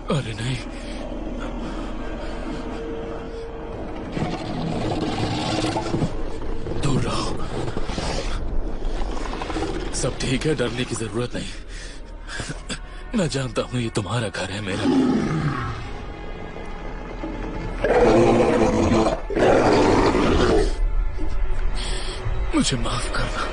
अरे नहीं, दूर रहो। सब ठीक है, डरने की जरूरत नहीं। मैं जानता हूं ये तुम्हारा घर है, मेरा। मुझे माफ करना।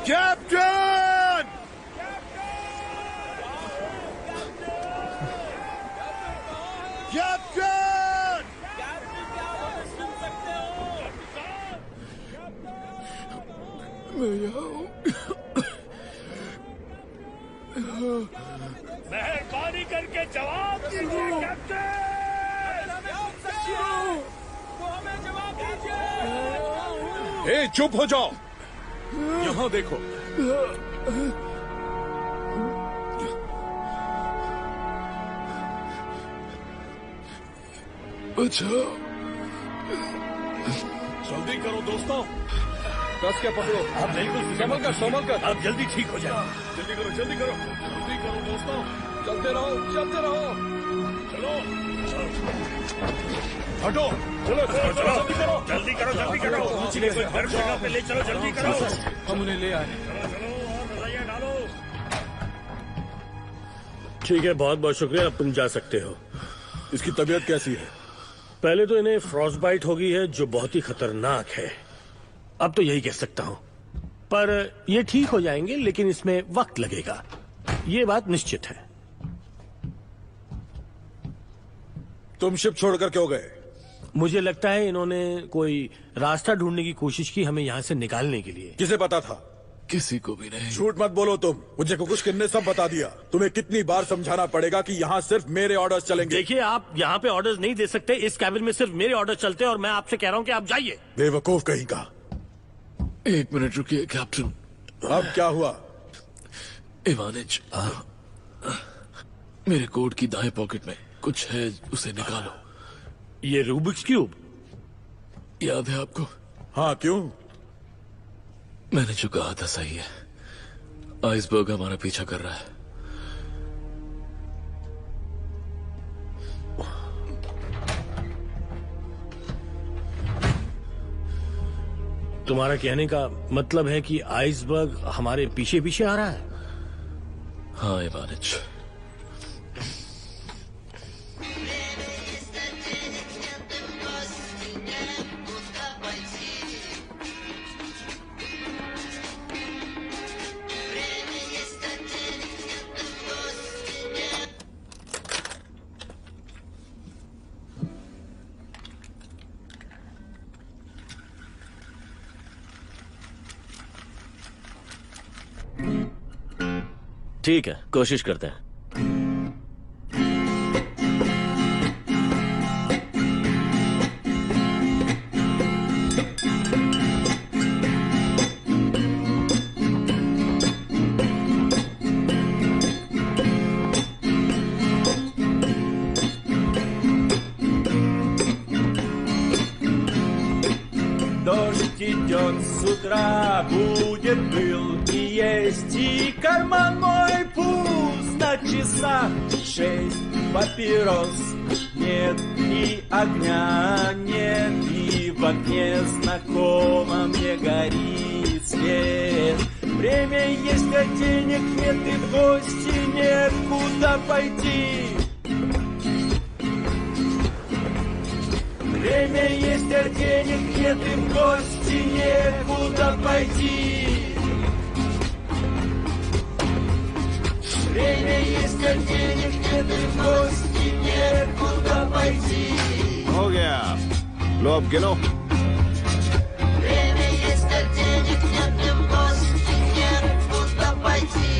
कैप्टन! कैप्टन! मैं यहाँ हूँ। मेहरबानी करके जवाब दीजिए कैप्टन। हमें जवाब दीजिए। ए, चुप हो जाओ। यहाँ देखो। अच्छा, जल्दी करो दोस्तों, कस के पकड़ो। आप बिल्कुल संभल कर, आप जल्दी ठीक हो जाए। जल्दी करो, जल्दी करो दोस्तों, चलते रहो। चलो, हटो, चलो, जल्दी करो। मुझे कोई गर्म जगह पे ले चलो, जल्दी करो। हम उन्हें ले आए। डालो। ठीक है, बहुत बहुत शुक्रिया। अब तुम जा सकते हो। इसकी तबीयत कैसी है? पहले तो इन्हें फ्रॉस्ट बाइट हो गई है, जो बहुत ही खतरनाक है। अब तो यही कह सकता हूं, पर ये ठीक हो जाएंगे, लेकिन इसमें वक्त लगेगा, ये बात निश्चित है। तुम शिप छोड़कर क्यों गए? मुझे लगता है इन्होंने कोई रास्ता ढूंढने की कोशिश की हमें यहां से निकालने के लिए। किसे पता था? किसी को भी नहीं। झूठ मत बोलो तुम। मुझे कुकुशकिन ने सब बता दिया। तुम्हें कितनी बार समझाना पड़ेगा कि यहाँ सिर्फ मेरे ऑर्डर्स चलेंगे। देखिए, आप यहाँ पे ऑर्डर्स नहीं दे सकते। इस कैबिन में सिर्फ मेरे ऑर्डर चलते हैं और मैं आपसे कह रहा हूँ कि आप जाइए। बेवकूफ कहीं का। 1 मिनट रुकिए कैप्टन। अब क्या हुआ? इवानिच, मेरे कोट की दाएं पॉकेट में कुछ है, उसे निकालो। ये रूबिक्स क्यूब याद है आपको? हाँ, क्यों? मैंने जो कहा था सही है। आइसबर्ग हमारा पीछा कर रहा है। तुम्हारा कहने का मतलब है कि आइसबर्ग हमारे पीछे पीछे आ रहा है? हाँ इवानिच। ठीक है, कोशिश करते हैं। Дождь идет с утра, будет пыл и есть, и карман мой пуст на часах 6 папирос. Нет и огня, нет, и в окне знакомо мне горит свет. Время есть, а денег нет, и в гости некуда пойти. Время есть, а денег нет, и в гости некуда пойти. Время есть, а денег нет, и в гости некуда пойти. हो गया, लो अब गिनो। Время есть, а денег нет, и в гости некуда пойти.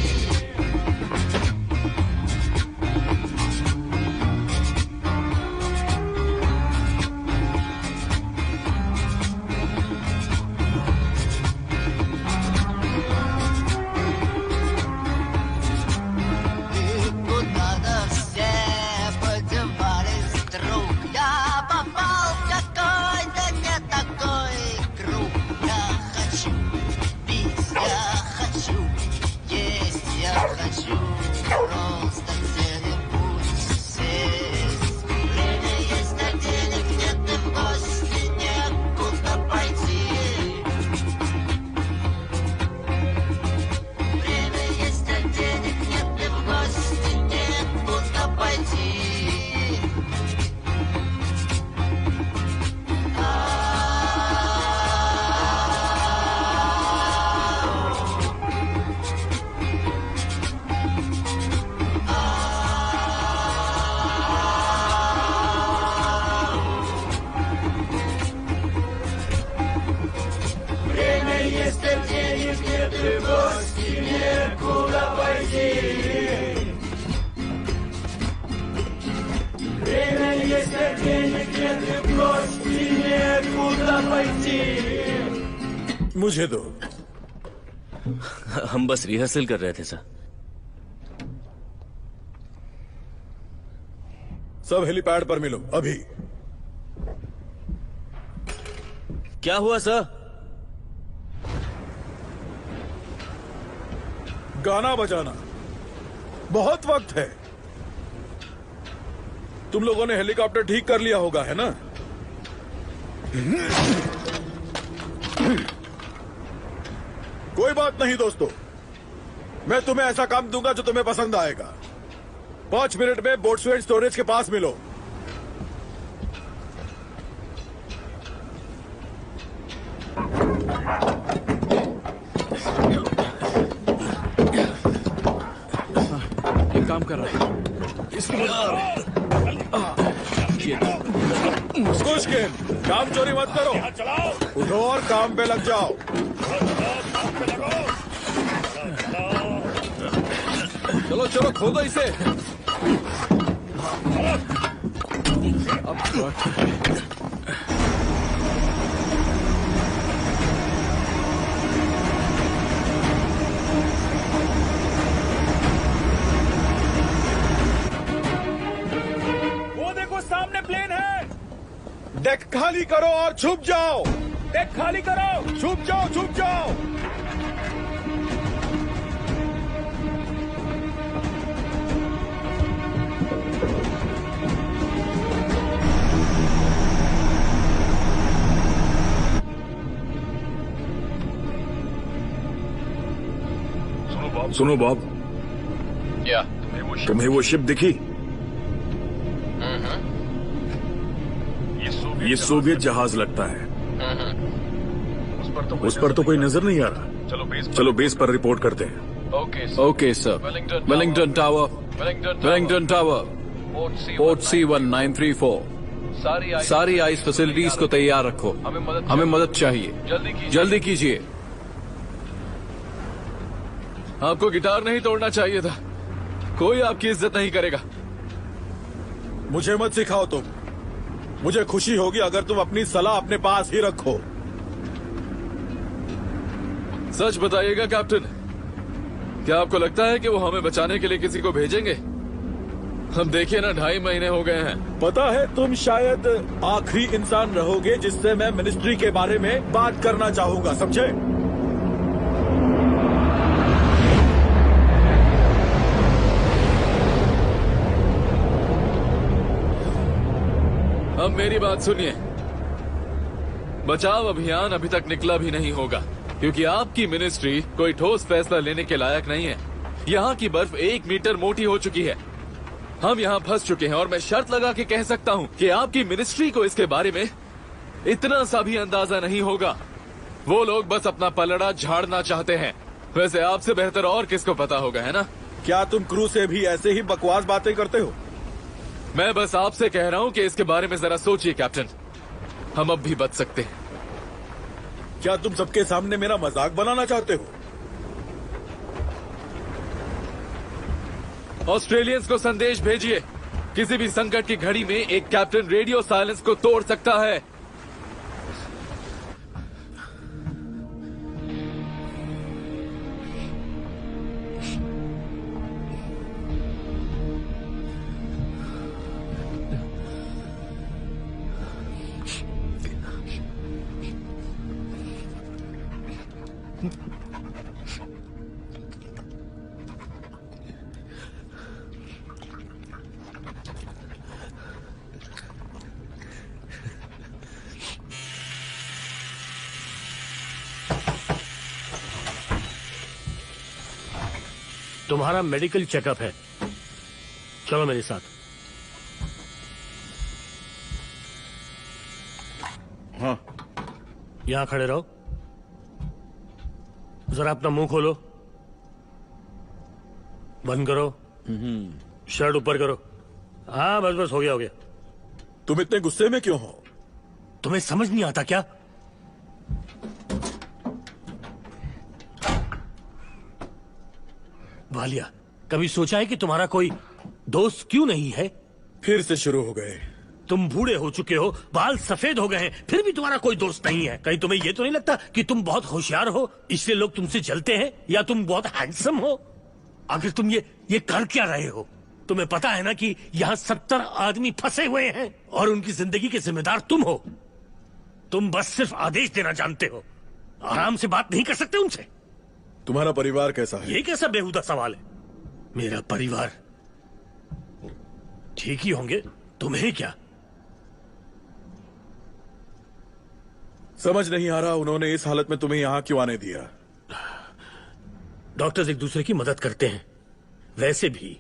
मुझे दो। हम बस रिहर्सल कर रहे थे सर। सब हेलीपैड पर मिलो अभी। क्या हुआ सर? गाना बजाना, बहुत वक्त है। तुम लोगों ने हेलीकॉप्टर ठीक कर लिया होगा, है ना? कोई बात नहीं दोस्तों, मैं तुम्हें ऐसा काम दूंगा जो तुम्हें पसंद आएगा। 5 मिनट में बोट्सवेड स्टोरेज के पास मिलो। ये काम कर रहा है। मुस्कुशकिन, काम चोरी मत करो। उठो और काम पे लग जाओ। चलो चलो, खोदो इसे। वो देखो सामने प्लेन है। डेक खाली करो और छुप जाओ। डेक खाली करो, छुप जाओ, छुप जाओ। सुनो बॉब, क्या तुम्हें वो शिप दिखी? ये सोवियत जहाज लगता है। उस पर तो कोई नजर नहीं आ रहा। चलो बेस पर रिपोर्ट करते हैं। Okay sir. Wellington tower, Wellington tower, port C1934। सारी आइस फैसिलिटीज को तैयार रखो। हमें मदद चाहिए, जल्दी कीजिए। आपको गिटार नहीं तोड़ना चाहिए था। कोई आपकी इज्जत नहीं करेगा। मुझे मत सिखाओ तुम। मुझे खुशी होगी अगर तुम अपनी सलाह अपने पास ही रखो। सच बताइएगा कैप्टन, क्या आपको लगता है कि वो हमें बचाने के लिए किसी को भेजेंगे? हम देखिए ना, 2.5 महीने हो गए हैं। पता है, तुम शायद आखिरी इंसान रहोगे जिससे मैं मिनिस्ट्री के बारे में बात करना चाहूंगा, समझे? अब मेरी बात सुनिए। बचाव अभियान अभी तक निकला भी नहीं होगा, क्योंकि आपकी मिनिस्ट्री कोई ठोस फैसला लेने के लायक नहीं है। यहाँ की बर्फ 1 मीटर मोटी हो चुकी है। हम यहाँ फंस चुके हैं और मैं शर्त लगा के कह सकता हूँ कि आपकी मिनिस्ट्री को इसके बारे में इतना सा भी अंदाजा नहीं होगा। वो लोग बस अपना पलड़ा झाड़ना चाहते हैं। वैसे आपसे बेहतर और किसको पता होगा, है ना? क्या तुम क्रू से भी ऐसे ही बकवास बातें करते हो? मैं बस आपसे कह रहा हूँ कि इसके बारे में जरा सोचिए कैप्टन। हम अब भी बच सकते हैं। क्या तुम सबके सामने मेरा मजाक बनाना चाहते हो? ऑस्ट्रेलियंस को संदेश भेजिए। किसी भी संकट की घड़ी में एक कैप्टन रेडियो साइलेंस को तोड़ सकता है। तुम्हारा मेडिकल चेकअप है, चलो मेरे साथ। हाँ। यहां खड़े रहो। जरा अपना मुंह खोलो, बंद करो, शर्ट ऊपर करो। हाँ बस बस, हो गया हो गया। तुम इतने गुस्से में क्यों हो? तुम्हें समझ नहीं आता क्या? वालिया, कभी सोचा है कि तुम्हारा कोई दोस्त क्यों नहीं है? फिर से शुरू हो गए। तुम बूढ़े हो चुके हो, बाल सफेद हो गए हैं, फिर भी तुम्हारा कोई दोस्त नहीं है। कहीं तुम्हें यह तो नहीं लगता कि तुम बहुत होशियार हो, इसलिए लोग तुमसे जलते हैं? या तुम बहुत हैंडसम हो? आखिर तुम ये कर क्या रहे हो? तुम्हें पता है ना कि यहाँ 70 आदमी फंसे हुए हैं और उनकी जिंदगी के जिम्मेदार तुम हो। तुम बस सिर्फ आदेश देना जानते हो, आराम से बात नहीं कर सकते उनसे। तुम्हारा परिवार कैसा है? ये कैसा बेहुदा सवाल है? मेरा परिवार ठीक ही होंगे, तुम्हें क्या? समझ नहीं आ रहा उन्होंने इस हालत में तुम्हें यहाँ क्यों आने दिया। डॉक्टर्स एक दूसरे की मदद करते हैं, वैसे भी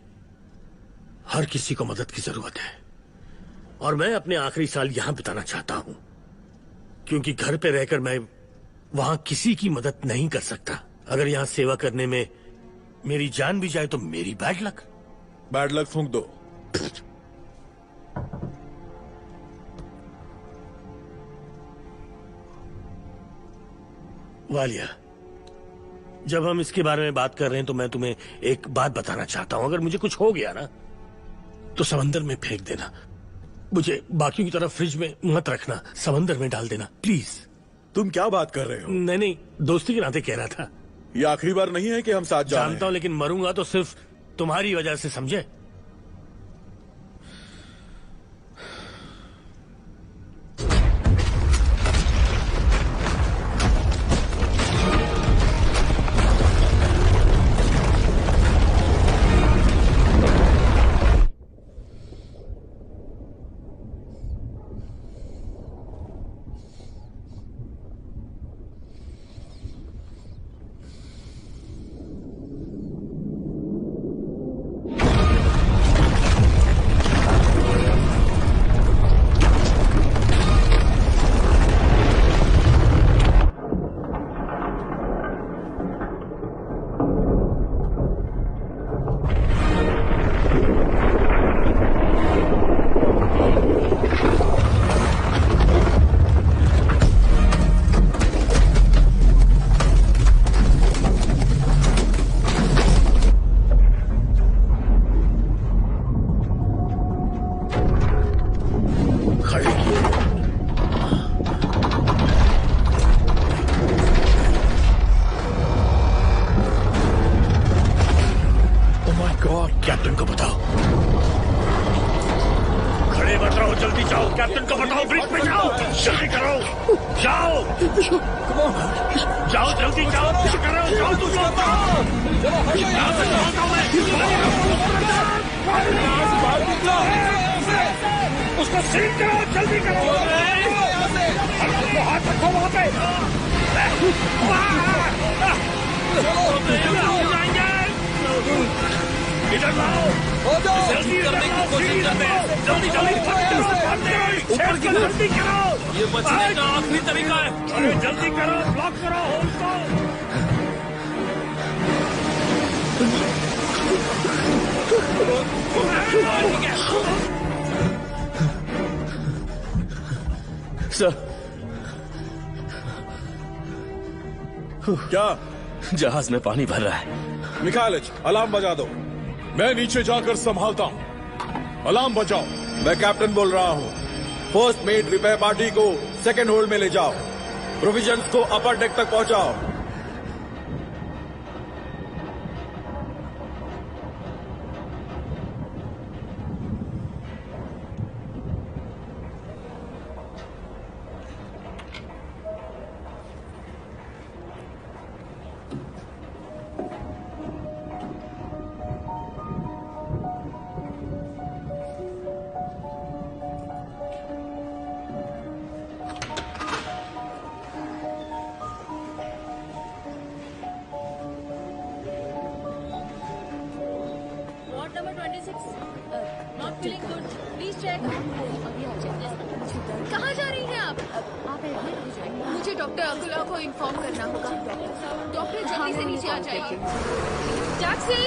हर किसी को मदद की जरूरत है। और मैं अपने आखिरी साल यहां बिताना चाहता हूं, क्योंकि घर पे रहकर मैं वहां किसी की मदद नहीं कर सकता। अगर यहां सेवा करने में मेरी जान भी जाए तो मेरी बैड लक। बैड लक फूंक दो। वालिया, जब हम इसके बारे में बात कर रहे हैं तो मैं तुम्हें एक बात बताना चाहता हूं। अगर मुझे कुछ हो गया ना तो समंदर में फेंक देना। मुझे बाकियों की तरह फ्रिज में मत रखना, समंदर में डाल देना प्लीज। तुम क्या बात कर रहे हो? नहीं, दोस्ती के नाते कह रहा था। ये आखिरी बार नहीं है कि हम साथ जा रहे हैं। जानता हूं, लेकिन मरूंगा तो सिर्फ तुम्हारी वजह से, समझे? जाओ जाओ, जल्दी जाओ, क्या कर रहे हो? जाओ तुम लोग, यहाँ से निकलता हूं मैं। उसको सील करो, जल्दी करो। हाथ रखो वहां पे। इधर लाओ, जल्दी करने की कोशिश करते हैं। जल्दी जल्दी ऊपर की जल्दी करो, ये बचने का आखिरी तरीका है। अरे जल्दी करो, ब्लॉक करो होल को। सर, क्या? जहाज में पानी भर रहा है। मिखाइलिच, अलार्म बजा दो। मैं नीचे जाकर संभालता हूँ। अलार्म बजाओ। मैं कैप्टन बोल रहा हूँ। फर्स्ट मेट रिपेयर पार्टी को सेकंड होल्ड में ले जाओ। प्रोविजंस को अपर डेक तक पहुंचाओ। कहाँ जा रही हैं आप? मुझे डॉक्टर अकुला को इन्फॉर्म करना होगा। डॉक्टर जल्दी से नीचे आ जाइए। टैक्सी!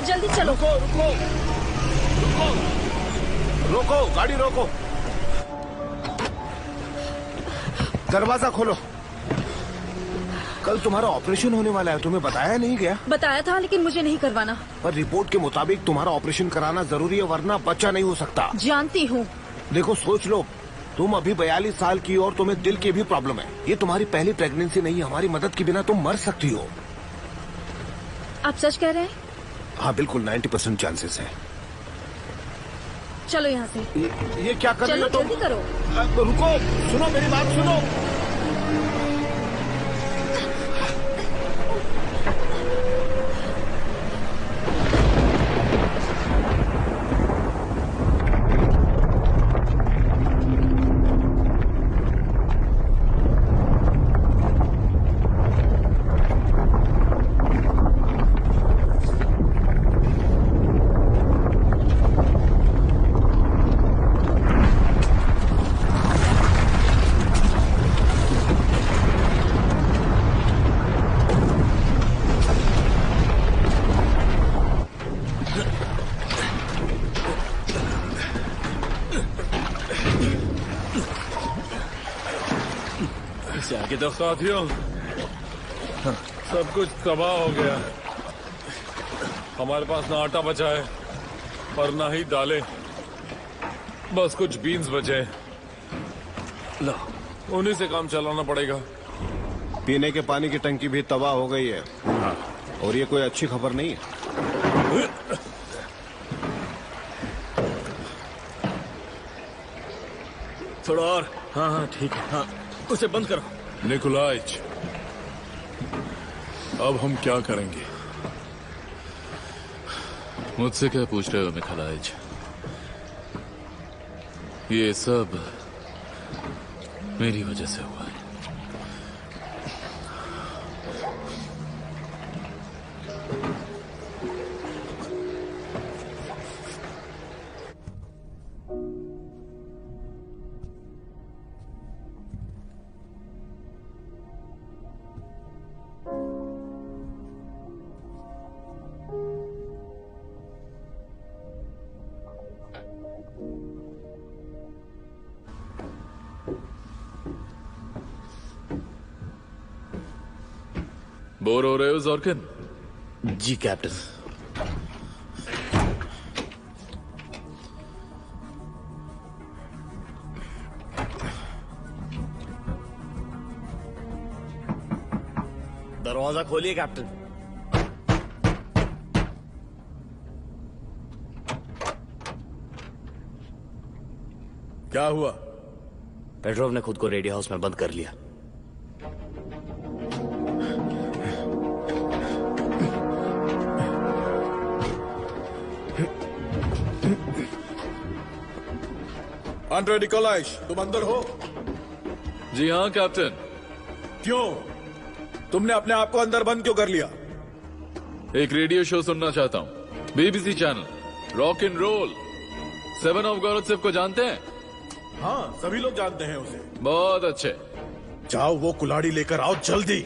जल्दी चलो। रुको रुको रुको रोको, गाड़ी रोको। दरवाजा खोलो। कल तुम्हारा ऑपरेशन होने वाला है, तुम्हें बताया नहीं गया? बताया था लेकिन मुझे नहीं करवाना। पर रिपोर्ट के मुताबिक तुम्हारा ऑपरेशन कराना जरूरी है, वरना बच्चा नहीं हो सकता। जानती हूँ। देखो सोच लो, तुम अभी 42 साल की और तुम्हें दिल की भी प्रॉब्लम है। ये तुम्हारी पहली प्रेगनेंसी नहीं है, हमारी मदद के बिना तुम मर सकती हो। आप सच कह रहे हैं? हाँ बिल्कुल, 90% चांसेस है। चलो यहाँ से। ये क्या कर रही हो तुम? जल्दी करो। रुको, सुनो मेरी बात सुनो। तो साथियों, सब कुछ तबाह हो गया। हमारे पास ना आटा बचा है और ना ही दालें, बस कुछ बीन्स बचे हैं। लो, उन्हीं से काम चलाना पड़ेगा। पीने के पानी की टंकी भी तबाह हो गई है और ये कोई अच्छी खबर नहीं है। थोड़ा और। हाँ हाँ ठीक है। हाँ, उसे बंद करो। निकोलाइच, अब हम क्या करेंगे? मुझसे क्या पूछ रहे हो मिखाइलिच? ये सब मेरी वजह से हुआ है। बोर हो रहे हो जॉर्किन? जी कैप्टन। दरवाजा खोलिए कैप्टन। क्या हुआ? पेट्रोव ने खुद को रेडियो हाउस में बंद कर लिया। आंड्रे निकोलाइश, तुम अंदर हो? जी हाँ कैप्टन। क्यों? तुमने अपने आप को अंदर बंद क्यों कर लिया? एक रेडियो शो सुनना चाहता हूँ, BBC channel rock and roll. 7 of Gaurav को जानते हैं? हाँ, सभी लोग जानते हैं उसे। बहुत अच्छे। जाओ वो कुल्हाड़ी लेकर आओ जल्दी।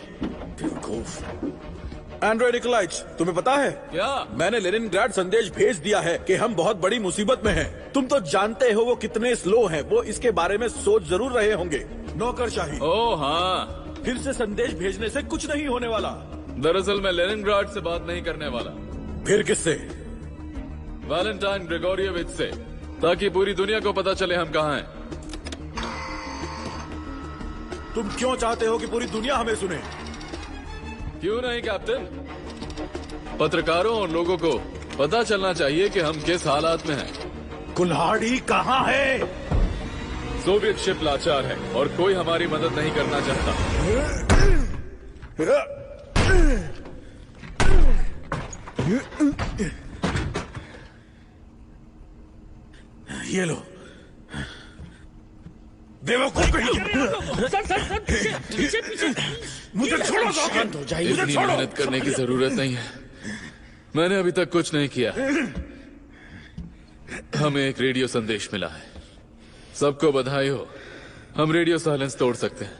एंड्रे निकोलाइच, तुम्हें पता है क्या? मैंने लेनिनग्राड संदेश भेज दिया है कि हम बहुत बड़ी मुसीबत में हैं। तुम तो जानते हो वो कितने स्लो हैं। वो इसके बारे में सोच जरूर रहे होंगे। नौकरशाही। ओह हाँ। फिर से संदेश भेजने से कुछ नहीं होने वाला। दरअसल मैं लेनिनग्राड से बात नहीं करने वाला। फिर किससे? वैलेंटाइन ग्रेगोरियोविच से, ताकि पूरी दुनिया को पता चले हम कहाँ हैं। तुम क्यों चाहते हो कि पूरी दुनिया हमें सुने? क्यों नहीं कैप्टन, पत्रकारों और लोगों को पता चलना चाहिए कि हम किस हालात में हैं। कुल्हाड़ी कहाँ है? सोवियत शिप लाचार है और कोई हमारी मदद नहीं करना चाहता। ये लो। बेवकूफ मुझे छोड़ो। शांत हो जाइए। इतनी मेहनत करने की जरूरत नहीं है। मैंने अभी तक कुछ नहीं किया। हमें एक रेडियो संदेश मिला है। सबको बधाई हो, हम रेडियो साइलेंस तोड़ सकते हैं।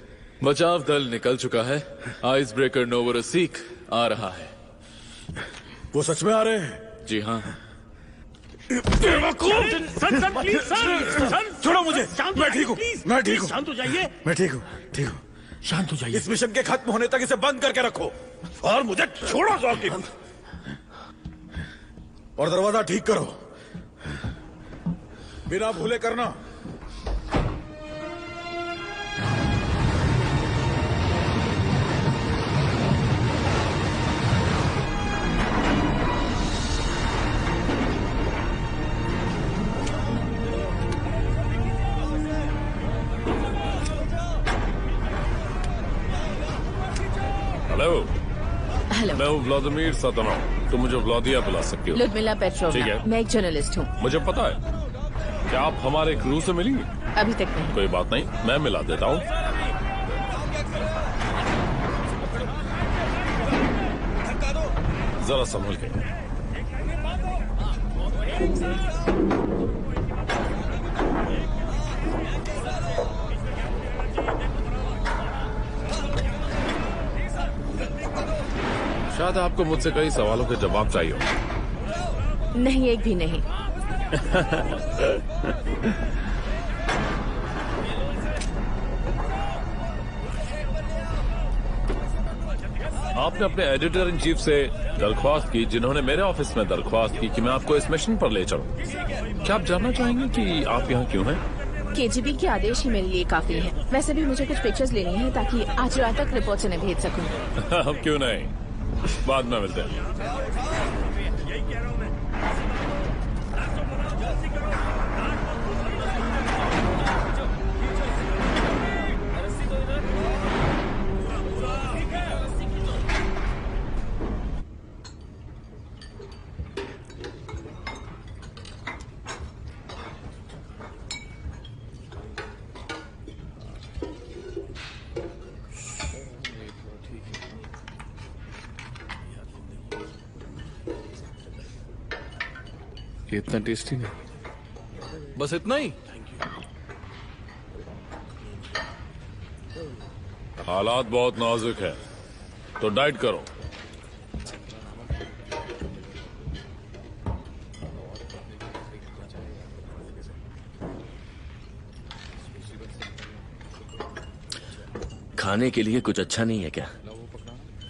बचाव दल निकल चुका है। आइस ब्रेकर नोवोरोसिक आ रहा है। वो सच में आ रहे हैं? जी हाँ। छोड़ो मुझे। मैं ठीक हूँ। मैं ठीक हूँ। शांत हो जाइए। मैं ठीक हूँ। ठीक हूँ। शांत हो जाइए। इस मिशन के खत्म होने तक इसे बंद करके रखो और मुझे छोड़ो जॉकी। और दरवाजा ठीक करो, बिना भूले करना। हेलो, मैं हूँ व्लादिमीर सातनोव। तुम मुझे व्लादिया बुला सकती हो। लुदमिला पेट्रोवना। ठीक है। मैं एक जर्नलिस्ट हूँ। मुझे पता है। क्या आप हमारे क्रू से मिलेंगी? अभी तक नहीं। कोई बात नहीं, मैं मिला देता हूँ। जरा संभल के। शायद आपको मुझसे कई सवालों के जवाब चाहिए हो। नहीं, एक भी नहीं। आपने अपने एडिटर इन चीफ से दरख्वास्त की, जिन्होंने मेरे ऑफिस में दरख्वास्त की कि मैं आपको इस मिशन पर ले चलूं। क्या आप जानना चाहेंगे कि आप यहाँ क्यों हैं? केजीबी के आदेश ही मेरे लिए काफी है। वैसे भी मुझे कुछ पिक्चर्स लेनी है ताकि आज रात तक रिपोर्ट उन्हें भेज सकूं। क्यों नहीं, बाद में मिलते हैं। इतना टेस्टी नहीं। बस इतना ही। हालात बहुत नाजुक है, तो डाइट करो। खाने के लिए कुछ अच्छा नहीं है क्या?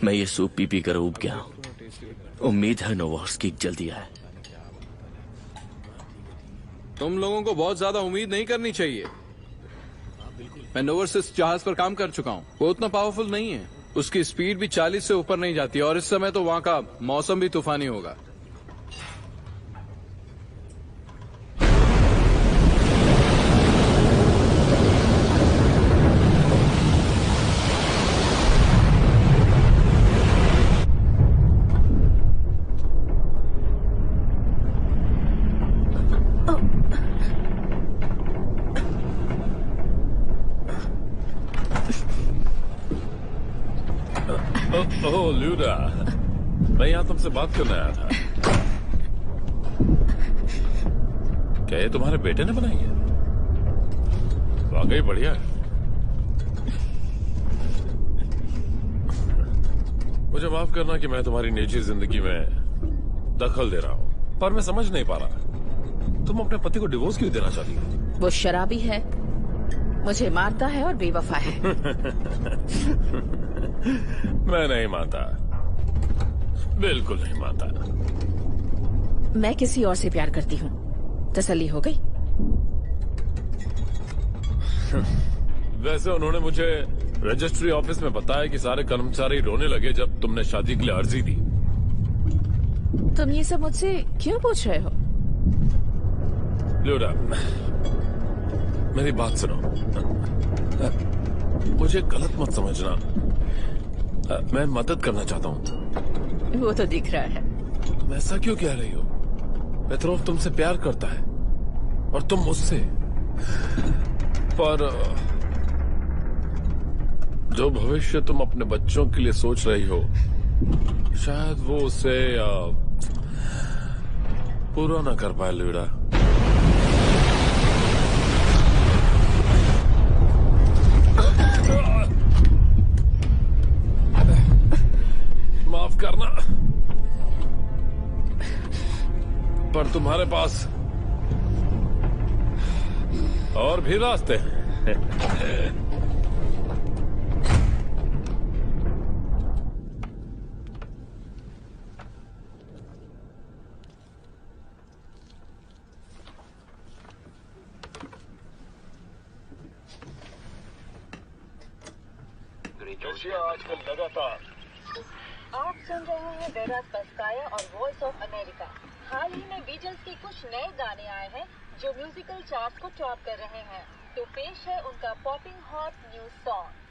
मैं ये सूप पी पी कर ऊब गया हूं। उम्मीद है नोवोरोसिक जल्दी आए। तुम लोगों को बहुत ज्यादा उम्मीद नहीं करनी चाहिए। मैं नोवोरोसिक जहाज पर काम कर चुका हूँ। वो उतना पावरफुल नहीं है। उसकी स्पीड भी 40 से ऊपर नहीं जाती और इस समय तो वहाँ का मौसम भी तूफानी होगा। ओह ल्यूडा, मैं यहाँ तुमसे बात करने आया था। क्या ये तुम्हारे बेटे ने बनाई है? वाकई बढ़िया है। मुझे माफ करना कि मैं तुम्हारी निजी जिंदगी में दखल दे रहा हूँ, पर मैं समझ नहीं पा रहा, तुम अपने पति को डिवोर्स क्यों देना चाहती हो? वो शराबी है, मुझे मारता है और बेवफा है। मैं नहीं मानता, बिल्कुल नहीं मानता। मैं किसी और से प्यार करती हूँ। तसल्ली हो गई? वैसे उन्होंने मुझे रजिस्ट्री ऑफिस में बताया कि सारे कर्मचारी रोने लगे जब तुमने शादी के लिए अर्जी दी। तुम ये सब मुझसे क्यों पूछ रहे हो? ल्यूडा, मेरी बात सुनो, मुझे गलत मत समझना, मैं मदद करना चाहता हूँ। वो तो दिख रहा है। ऐसा क्यों कह रही हो? पेट्रोव तुमसे प्यार करता है और तुम मुझसे, पर जो भविष्य तुम अपने बच्चों के लिए सोच रही हो, शायद वो उसे पूरा ना कर पाए। ल्यूडा, माफ करना, पर तुम्हारे पास और भी रास्ते हैं। आजकल लगातार आप सुन रहे हैं डेरा पस्काया और वॉइस ऑफ अमेरिका। हाल ही में बीटल्स के कुछ नए गाने आए हैं जो म्यूजिकल चार्ट्स को टॉप कर रहे हैं। तो पेश है उनका पॉपिंग हॉट न्यू सॉन्ग।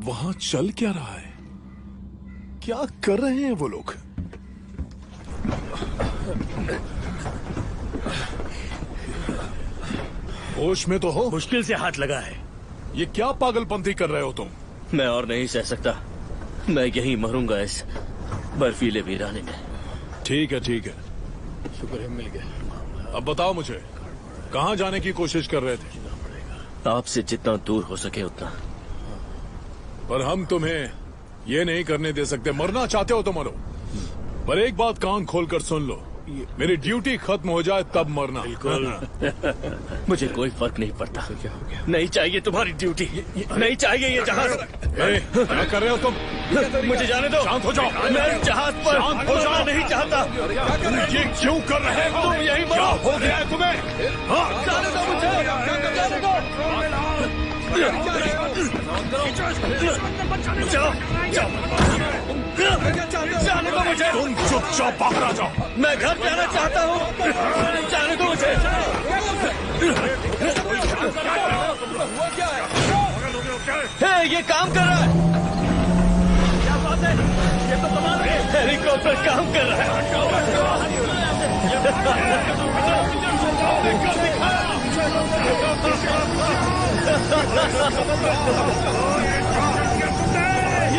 वहां चल क्या रहा है? क्या कर रहे हैं वो लोग? होश में तो हो? मुश्किल से हाथ लगा है। ये क्या पागलपंथी कर रहे हो तुम? मैं और नहीं सह सकता, मैं यहीं मरूंगा इस बर्फीले वीराने में। ठीक है, ठीक है, शुक्र है मिल गया। अब बताओ मुझे, कहाँ जाने की कोशिश कर रहे थे? आपसे जितना दूर हो सके उतना। पर हम तुम्हें ये नहीं करने दे सकते। मरना चाहते हो तो मरो, पर एक बात कान खोलकर सुन लो, मेरी ड्यूटी खत्म हो जाए तब मरना। बिल्कुल। मुझे कोई फर्क नहीं पड़ता। क्या हो गया? नहीं चाहिए तुम्हारी ड्यूटी, नहीं चाहिए ये जहाज। क्या कर रहे हो तुम? मुझे जाने दो। शांत हो जाओ। मैं जहाज पर शांत हो जाओ। नहीं चाहता। ये क्यों कर रहे हो? तुम यही मरो। क्या हो गया है तुम्हें? हाँ? जाने दो मुझे, जाने दो। जाओ, जाओ, जाने दो मुझे। तुम चुपचाप बाहर आ जाओ। मैं घर जाना चाहता हूँ, जाने दो मुझे। ये काम कर रहा है। क्या बात है? ये तो कमाल है। हेलीकॉप्टर काम कर रहा है। ये काम कर रहा है।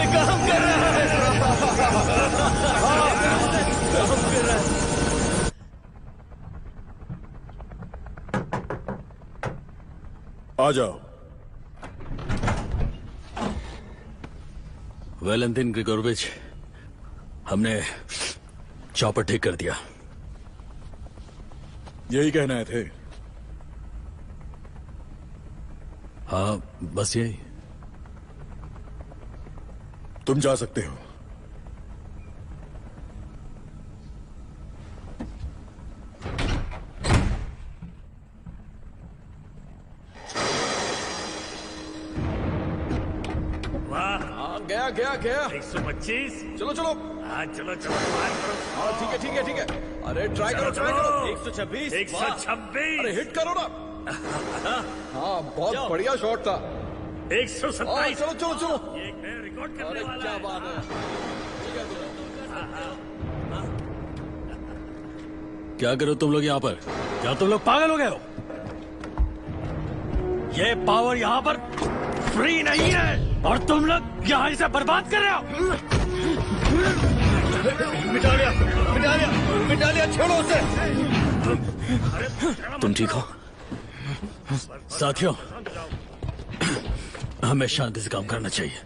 काम कर रहा है। आ जाओ। वैलेंटिन ग्रिगोरोविच, हमने चॉपर ठीक कर दिया। यही कहना थे? हाँ, बस यही। तुम जा सकते हो। गया गया 125। चलो चलो। हाँ चलो चलो ट्राई करो। हाँ ठीक है ठीक है ठीक है। अरे ट्राई करो ट्राई करो। 126। 126। अरे हिट करो ना। हाँ बहुत बढ़िया शॉट था। 127। चलो चलो चलो। ये रिकॉर्ड करने वाला क्या बात है। क्या करो तुम लोग यहाँ पर? क्या तुम लोग पागल हो गए हो? ये पावर यहाँ पर फ्री नहीं है और तुम लोग यहाँ इसे बर्बाद कर रहे हो। मिटा लिया छोड़ो उसे। तुम ठीक हो? साथियों, हमें शांति से काम करना चाहिए।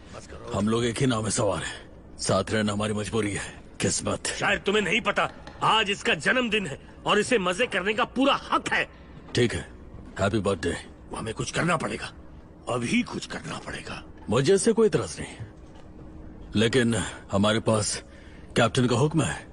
हम लोग एक ही नाव में सवार हैं। साथ रहना हमारी मजबूरी है, किस्मत। शायद तुम्हें नहीं पता, आज इसका जन्मदिन है और इसे मजे करने का पूरा हक है। ठीक है, हैप्पी बर्थडे। हमें कुछ करना पड़ेगा, अभी कुछ करना पड़ेगा। मुझे इससे कोई इतराज नहीं, लेकिन हमारे पास कैप्टन का हुक्म है।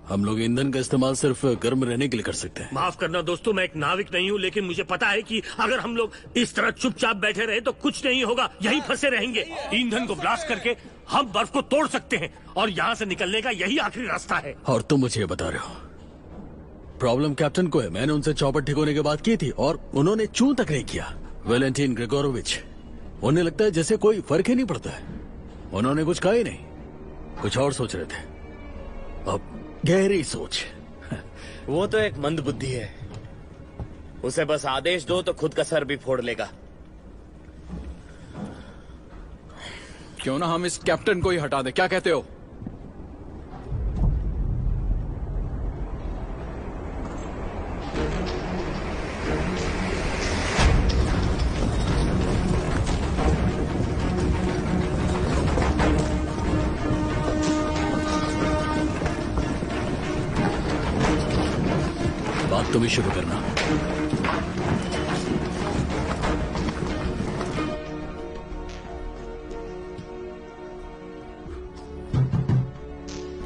हम लोग ईंधन का इस्तेमाल सिर्फ गर्म रहने के लिए कर सकते हैं। माफ करना दोस्तों, मैं एक नाविक नहीं हूँ, लेकिन मुझे पता है कि अगर हम लोग इस तरह चुपचाप बैठे रहे तो कुछ नहीं होगा, यहीं फंसे रहेंगे। ईंधन को ब्लास्ट करके हम बर्फ को तोड़ सकते हैं और यहाँ से निकलने का यही आखिरी रास्ता है। और तुम मुझे ये बता रहे हो प्रॉब्लम कैप्टन को है। मैंने उनसे चौपट ठीक होने की बात की थी और उन्होंने चूं तक नहीं किया। वेलेंटीन ग्रेगोरोविच, उन्हें लगता है जैसे कोई फर्क ही नहीं पड़ता है। उन्होंने कुछ कहा ही नहीं, कुछ और सोच रहे थे। अब गहरी सोच। वो तो एक मंद बुद्धि है, उसे बस आदेश दो तो खुद का सर भी फोड़ लेगा। क्यों ना हम इस कैप्टन को ही हटा दें, क्या कहते हो? बात तुम ही शुरू करना।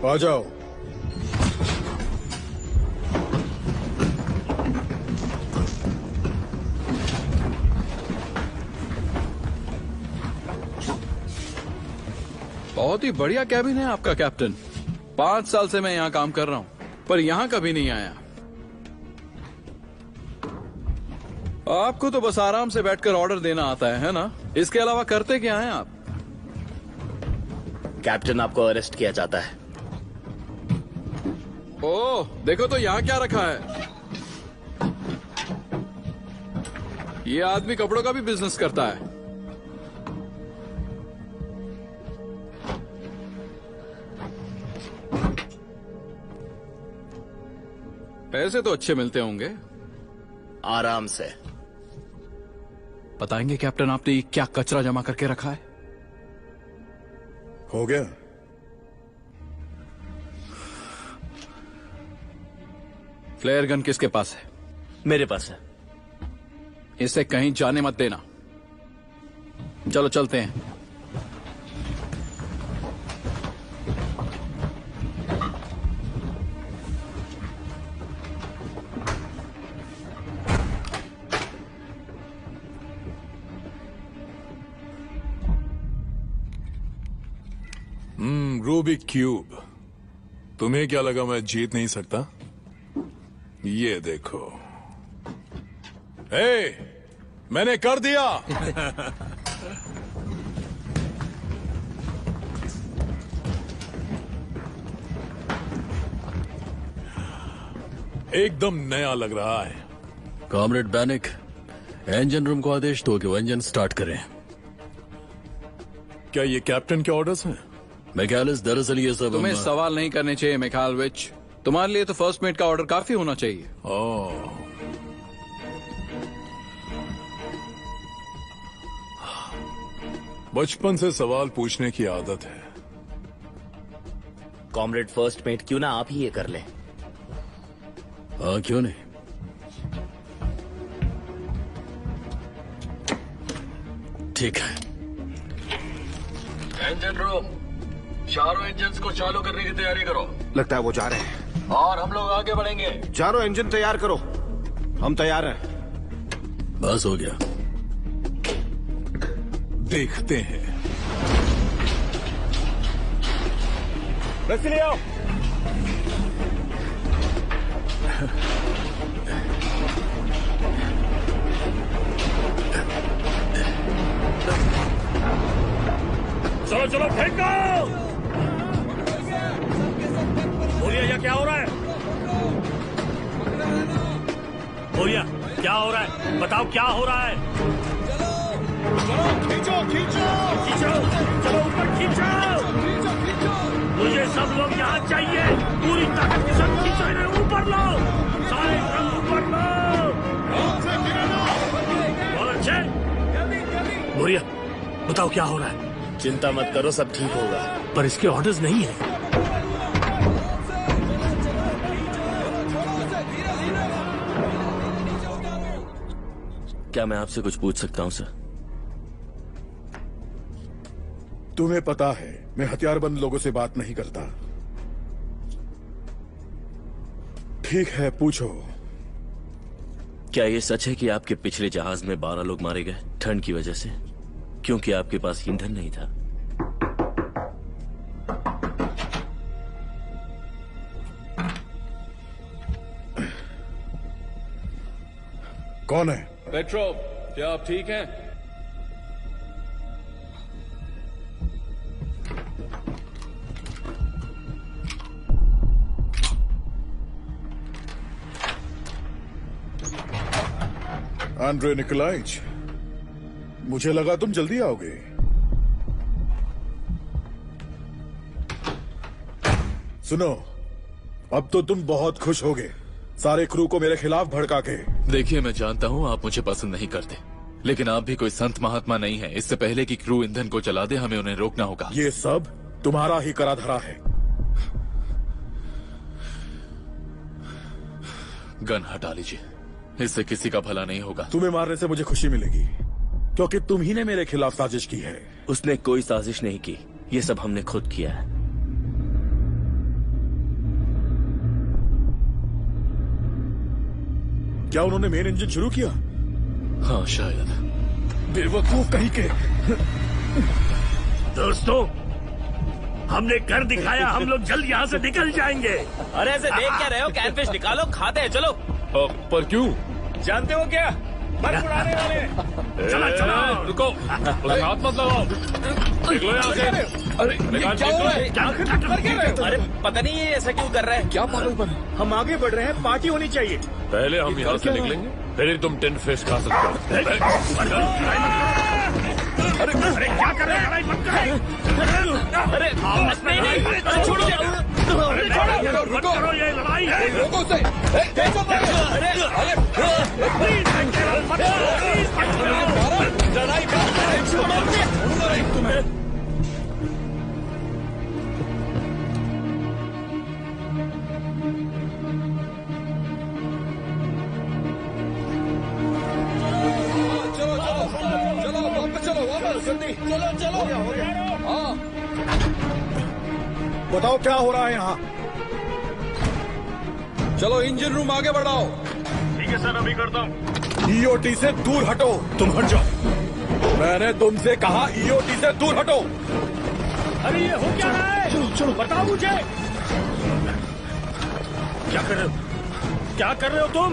आ जाओ। बहुत ही बढ़िया कैबिन है आपका कैप्टन। 5 साल से मैं यहाँ काम कर रहा हूँ, पर यहाँ कभी नहीं आया। आपको तो बस आराम से बैठकर ऑर्डर देना आता है ना? इसके अलावा करते क्या हैं आप? कैप्टन, आपको अरेस्ट किया जाता है। ओह, देखो तो यहाँ क्या रखा है। ये आदमी कपड़ों का भी बिजनेस करता है। पैसे तो अच्छे मिलते होंगे। आराम से। बताएंगे कैप्टन, आपने ये क्या कचरा जमा करके रखा है? हो गया? फ्लेयर गन किसके पास है? मेरे पास है। इसे कहीं जाने मत देना। चलो चलते हैं। Rubik cube. तुम्हें क्या लगा मैं जीत नहीं सकता? ये देखो। मैंने कर दिया। एकदम नया लग रहा है। कॉमरेड बैनिक, इंजन रूम को आदेश दो कि वो इंजन स्टार्ट करें। क्या ये कैप्टन के ऑर्डर्स हैं? मैकालिस, दरअसल ये सब तुम्हें सवाल नहीं करने चाहिए मैकालविच। तुम्हारे लिए तो फर्स्ट मेट का ऑर्डर काफी होना चाहिए। बचपन से सवाल पूछने की आदत है। कॉमरेड फर्स्ट मेट, क्यों ना आप ही ये कर ले? हाँ, क्यों नहीं। ठीक है। इंजन रूम, चारों इंजन्स को चालू करने की तैयारी करो। लगता है वो जा रहे हैं। और हम लोग आगे बढ़ेंगे। चारों इंजन तैयार करो, हम तैयार हैं। बस हो गया। देखते हैं। रस्सी ले आओ। चलो चलो फेंको। बोलिए ये क्या हो रहा है? बोलिए क्या हो रहा है? बताओ क्या हो रहा है? चलो खींचो खींचो खींचो, चलो ऊपर खींचो। मुझे सब लोग यहाँ चाहिए। पूरी ताकत के साथ खींचो इन्हें ऊपर लो। सारे सब ऊपर लो। बहुत अच्छे। बोलिए बताओ क्या हो रहा है? चिंता मत करो, सब ठीक होगा। पर इसके ऑर्डर्स नहीं है। क्या मैं आपसे कुछ पूछ सकता हूँ सर? तुम्हें पता है मैं हथियारबंद लोगों से बात नहीं करता। ठीक है पूछो। क्या ये सच है कि आपके पिछले जहाज में 12 लोग मारे गए ठंड की वजह से, क्योंकि आपके पास ईंधन नहीं था? कौन है? पेट्रो, क्या आप ठीक हैं? आंद्रे निकोलाइच, मुझे लगा तुम जल्दी आओगे। सुनो, अब तो तुम बहुत खुश होगे सारे क्रू को मेरे खिलाफ भड़का के। देखिए मैं जानता हूँ आप मुझे पसंद नहीं करते, लेकिन आप भी कोई संत महात्मा नहीं है। इससे पहले कि क्रू ईंधन को चला दे हमें उन्हें रोकना होगा। ये सब तुम्हारा ही करा धरा है। गन हटा लीजिए, इससे किसी का भला नहीं होगा। तुम्हें मारने से मुझे खुशी मिलेगी, क्योंकि तुम ही ने मेरे खिलाफ साजिश की है। उसने कोई साजिश नहीं की, ये सब हमने खुद किया है। क्या उन्होंने मेन इंजन शुरू किया? हाँ शायद। बेवकूफ कहीं के। दोस्तों हमने कर दिखाया, हम लोग जल्द यहाँ से निकल जाएंगे। अरे ऐसे देख क्या रहे हो? कैटफिश निकालो, खाते हैं। चलो। पर क्यों? जानते हो क्या? बर्फ उड़ाने वाले। चलो चलो रुको, उसे हाथ मत लगाओ। निकलो यहाँ से। अरे क्या हो रहा है? क्या? अरे पता नहीं ये ऐसा क्यों कर रहा है। क्या पागलपन है? हम आगे बढ़ रहे हैं, पार्टी होनी चाहिए। पहले हम यहाँ से निकलेंगे, फिर ही तुम टिन फिश खा सकते हो। अरे क्या कर रहे हैं? लड़ाई मत करो। अरे छोड़ो, मत करो ये लड़ाई। लोगों से लड़ाई तुम्हें। चलो चलो हाँ बताओ क्या हो रहा है यहाँ? चलो इंजन रूम आगे बढ़ाओ। ठीक है सर, अभी करता हूँ। ईओटी से दूर हटो। तुम हट जाओ। मैंने तुमसे कहा ईओटी से दूर हटो। अरे ये हो क्या रहा है? चलो चलो बताओ मुझे। क्या कर रहे हो? क्या कर रहे हो तुम?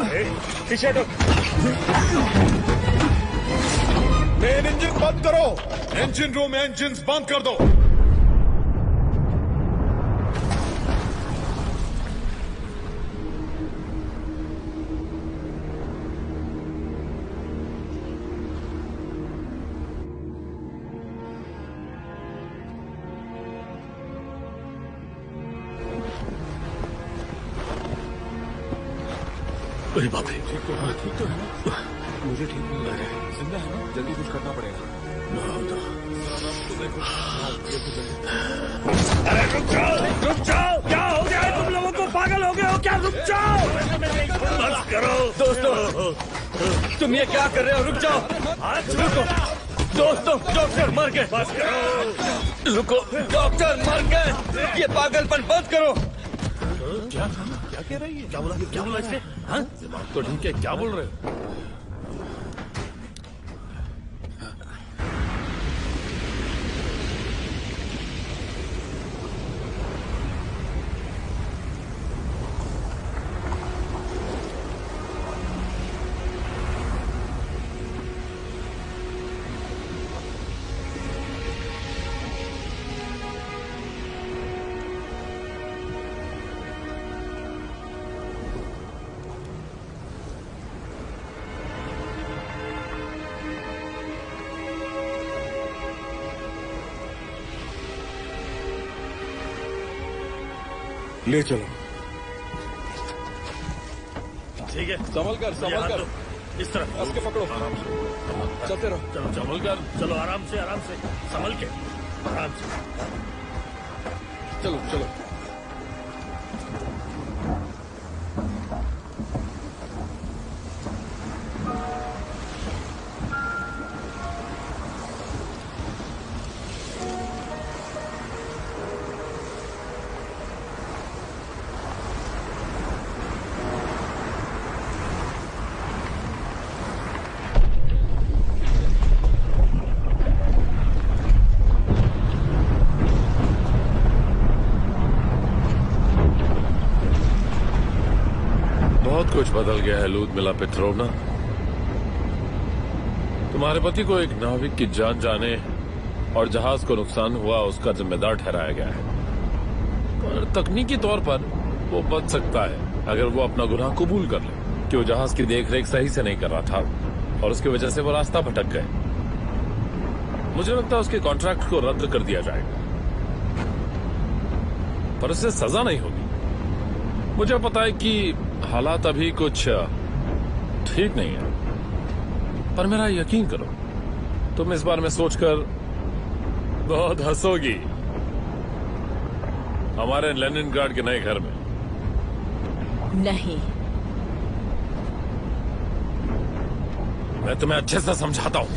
पीछे हटो। मेन इंजन बंद करो। इंजन रूम में इंजन बंद कर दो। अरे बाप रे, ठीक तो है ना? मुझे ठीक नहीं लग रहा है। जिंदा है ना? जल्दी कुछ करना पड़ेगा। अरे रुक जाओ। क्या हो गया है तुम लोगों को? पागल हो गए हो क्या? रुक जाओ, बस करो। दोस्तों तुम ये क्या कर रहे हो? रुक जाओ। रुको दोस्तों, डॉक्टर मर गए। बस करो। रुको, डॉक्टर मर गए। ये पागलपन बंद करो। क्या कह रही है? क्या बोला इसने? हाँ तो ठीक है, क्या बोल रहे हो? ले चलो। ठीक है, संभल कर, संभल कर। इस तरफ हंस के पकड़ो, आराम से चलते रहो। चलो संभल कर, चलो आराम से संभल के, आराम से चलो चलो। कुछ बदल गया है लुदमिला पेट्रोवना। तुम्हारे पति को एक नाविक की जान जाने और जहाज को नुकसान हुआ उसका जिम्मेदार ठहराया गया है, पर तकनीकी तौर पर वो बच सकता है अगर वो अपना गुनाह कबूल कर ले कि वो जहाज की देखरेख सही से नहीं कर रहा था और उसकी वजह से वो रास्ता भटक गए। मुझे लगता है उसके कॉन्ट्रैक्ट को रद्द कर दिया जाएगा, पर उससे सजा नहीं होगी। मुझे पता है कि हालात अभी कुछ ठीक नहीं है, पर मेरा यकीन करो, तुम इस बारे में सोचकर बहुत हंसोगी। हमारे लेनिनग्राड के नए घर में। नहीं, मैं तुम्हें अच्छे से समझाता हूं।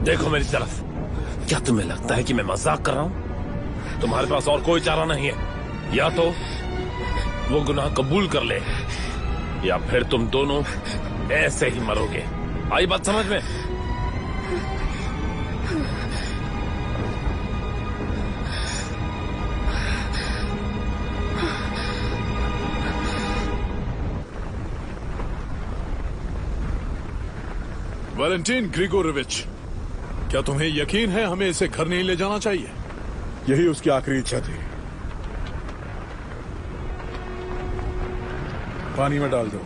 देखो मेरी तरफ। क्या तुम्हें लगता है कि मैं मजाक कर रहा हूं? तुम्हारे पास और कोई चारा नहीं है, या तो वो गुनाह कबूल कर ले या फिर तुम दोनों ऐसे ही मरोगे। आई बात समझ में? वैलेंटीन ग्रिगोरोविच, क्या तुम्हें यकीन है हमें इसे घर नहीं ले जाना चाहिए? यही उसकी आखिरी इच्छा थी। पानी में डाल दो।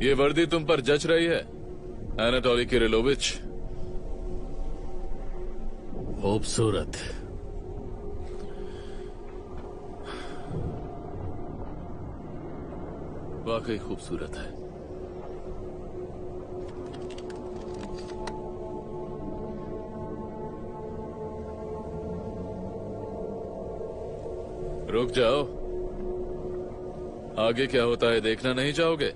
ये वर्दी तुम पर जच रही है एनाटोली किरिलोविच? खूबसूरत। वाकई खूबसूरत है। रुक जाओ, आगे क्या होता है देखना नहीं चाहोगे?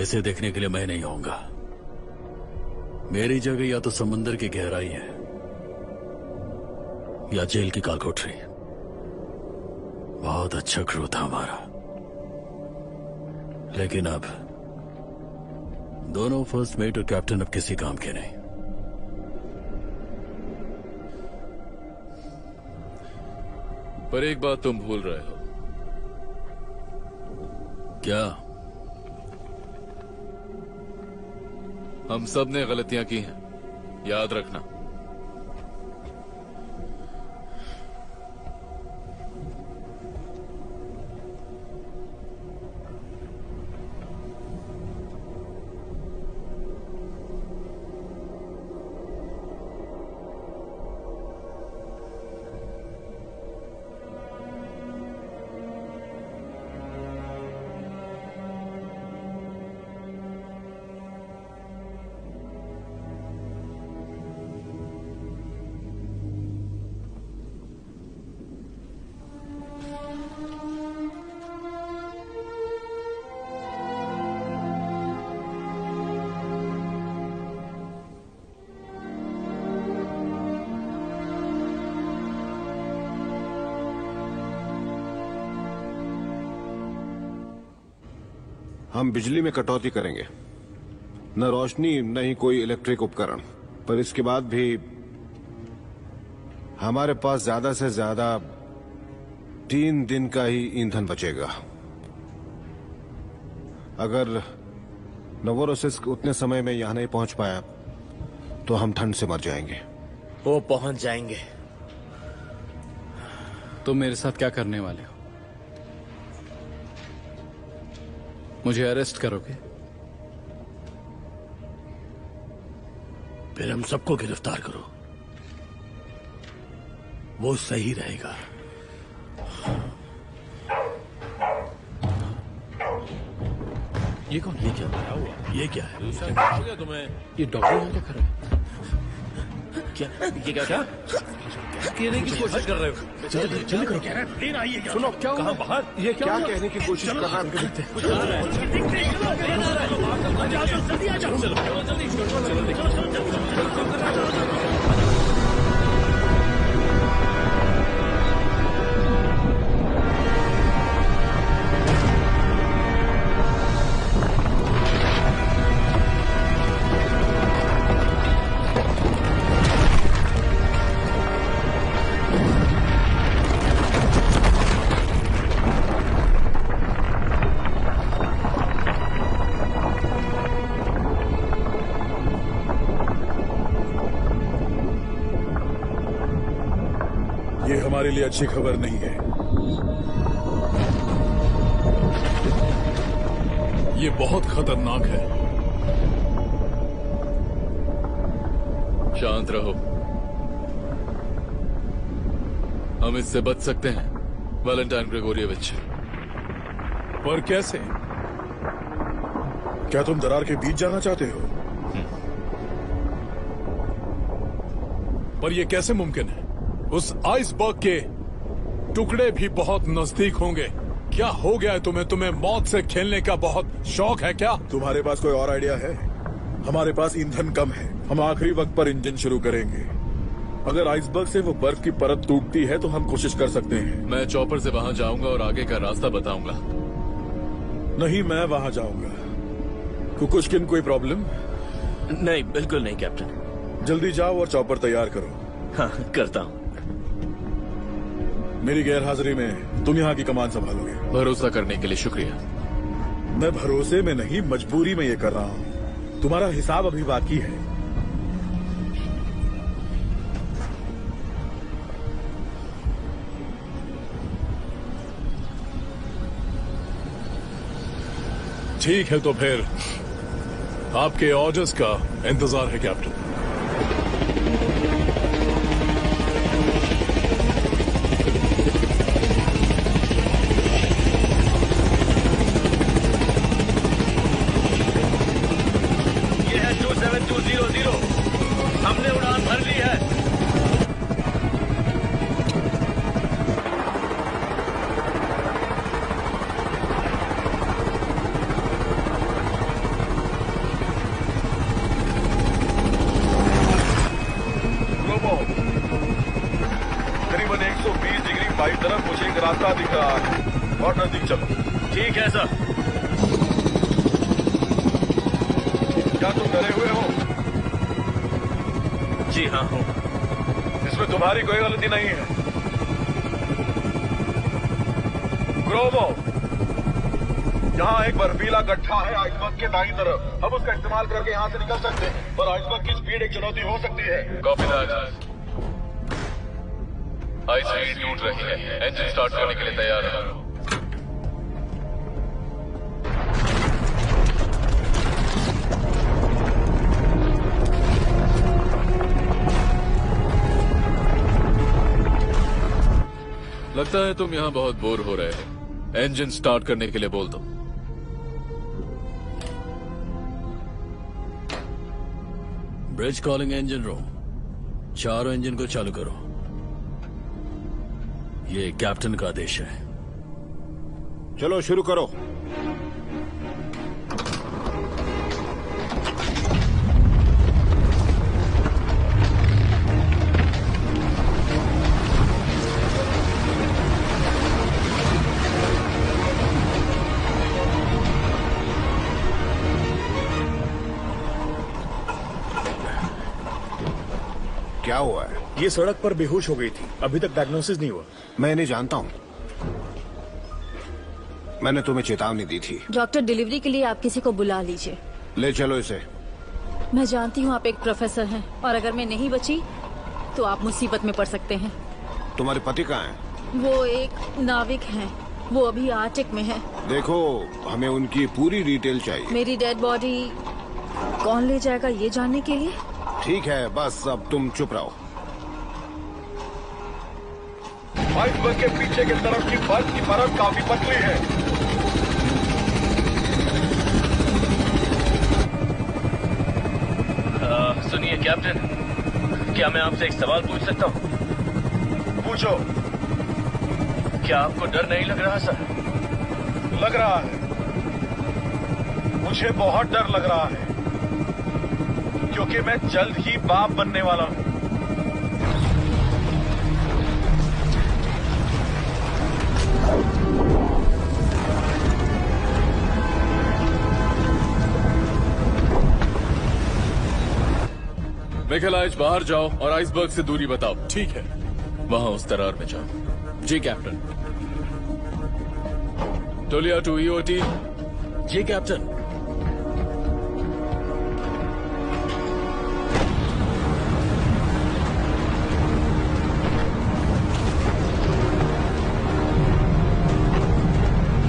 इसे देखने के लिए मैं नहीं आऊंगा। मेरी जगह या तो समुंदर की गहराई है या जेल की कालकोठरी। बहुत अच्छा क्रू था हमारा, लेकिन अब दोनों फर्स्ट मेट और कैप्टन अब किसी काम के नहीं। पर एक बात तुम भूल रहे हो। क्या? हम सब ने गलतियां की हैं, याद रखना। हम बिजली में कटौती करेंगे, न रोशनी न ही कोई इलेक्ट्रिक उपकरण। पर इसके बाद भी हमारे पास ज्यादा से ज्यादा 3 दिन का ही ईंधन बचेगा। अगर नवोरोसिस्क उतने समय में यहां नहीं पहुंच पाया तो हम ठंड से मर जाएंगे। वो पहुंच जाएंगे। तुम मेरे साथ क्या करने वाले हो? मुझे अरेस्ट करोगे? फिर हम सबको गिरफ्तार करो, वो सही रहेगा। ये कौन? ये क्या हुआ? ये क्या है? हो गया तुम्हें? ये डॉक्टर यहाँ क्या कर रहे हैं? क्या ये क्या क्या कहने की कोशिश कर रहे हो? जल्दी करो। प्लेन आई है। सुनो, क्या कहाँ बाहर? ये क्या कहने की कोशिश कर रहा है? ये हमारे लिए अच्छी खबर नहीं है। ये बहुत खतरनाक है। शांत रहो, हम इससे बच सकते हैं वैलेंटाइन ग्रेगोरियविच। पर कैसे? क्या तुम दरार के बीच जाना चाहते हो? पर यह कैसे मुमकिन है? उस आइसबर्ग के टुकड़े भी बहुत नजदीक होंगे। क्या हो गया है तुम्हें? तुम्हें मौत से खेलने का बहुत शौक है क्या? तुम्हारे पास कोई और आइडिया है? हमारे पास ईंधन कम है। हम आखिरी वक्त पर इंजन शुरू करेंगे। अगर आइसबर्ग से वो बर्फ की परत टूटती है तो हम कोशिश कर सकते हैं। मैं चॉपर से वहां जाऊंगा और आगे का रास्ता बताऊंगा। नहीं, मैं वहां जाऊंगा। कुकुशकिन, कोई प्रॉब्लम? नहीं, बिल्कुल नहीं कैप्टन। जल्दी जाओ और चॉपर तैयार करो। हाँ, करता हूँ। मेरी गैरहाजिरी में तुम यहाँ की कमान संभालोगे। भरोसा करने के लिए शुक्रिया। मैं भरोसे में नहीं, मजबूरी में ये कर रहा हूँ। तुम्हारा हिसाब अभी बाकी है। ठीक है, तो फिर आपके ऑर्डर्स का इंतजार है कैप्टन। हमने उड़ान भर ली है। करीबन 120 डिग्री बाई तरफ मुझे एक रास्ता दिख रहा है और नजदीक चलो। ठीक है सर। क्या तुम डरे हुए हो? जी हाँ हूँ। इसमें तुम्हारी कोई गलती नहीं है। ग्रोवो, यहाँ एक बर्फीला गड्ढा है आइसबर्ग के दाईं तरफ। हम उसका इस्तेमाल करके यहाँ से निकल सकते हैं, पर आइसबर्ग की स्पीड एक चुनौती हो सकती है। Copy that. आइस स्पीड टूट रही है। इंजन स्टार्ट करने के लिए तैयार है। लगता है तुम यहाँ बहुत बोर हो रहे हो। इंजन स्टार्ट करने के लिए बोल दो। ब्रिज कॉलिंग इंजन रूम, चारों इंजन को चालू करो। ये कैप्टन का आदेश है। चलो शुरू करो। क्या हुआ है? ये सड़क पर बेहोश हो गई थी, अभी तक डायग्नोसिस नहीं हुआ। मैं इन्हें जानता हूँ, मैंने तुम्हें चेतावनी दी थी। डॉक्टर, डिलीवरी के लिए आप किसी को बुला लीजिए। ले चलो इसे। मैं जानती हूँ आप एक प्रोफेसर हैं और अगर मैं नहीं बची तो आप मुसीबत में पड़ सकते हैं। तुम्हारे पति कहाँ हैं? वो एक नाविक हैं, वो अभी आर्टिक में है। देखो, हमें उनकी पूरी डिटेल चाहिए। मेरी डेड बॉडी कौन ले जाएगा ये जानने के लिए? ठीक है, बस अब तुम चुप रहो। आइसबर्ग के पीछे की तरफ की बर्फ की परत काफी पतली है। सुनिए कैप्टन, क्या मैं आपसे एक सवाल पूछ सकता हूँ? पूछो। क्या आपको डर नहीं लग रहा सर? लग रहा है, मुझे बहुत डर लग रहा है, क्योंकि मैं जल्द ही बाप बनने वाला हूँ। मिखेलाइज, बाहर जाओ और आइसबर्ग से दूरी बताओ। ठीक है। वहां उस दरार में जाओ। जी कैप्टन। टोलिया टू ईओटी। जी कैप्टन।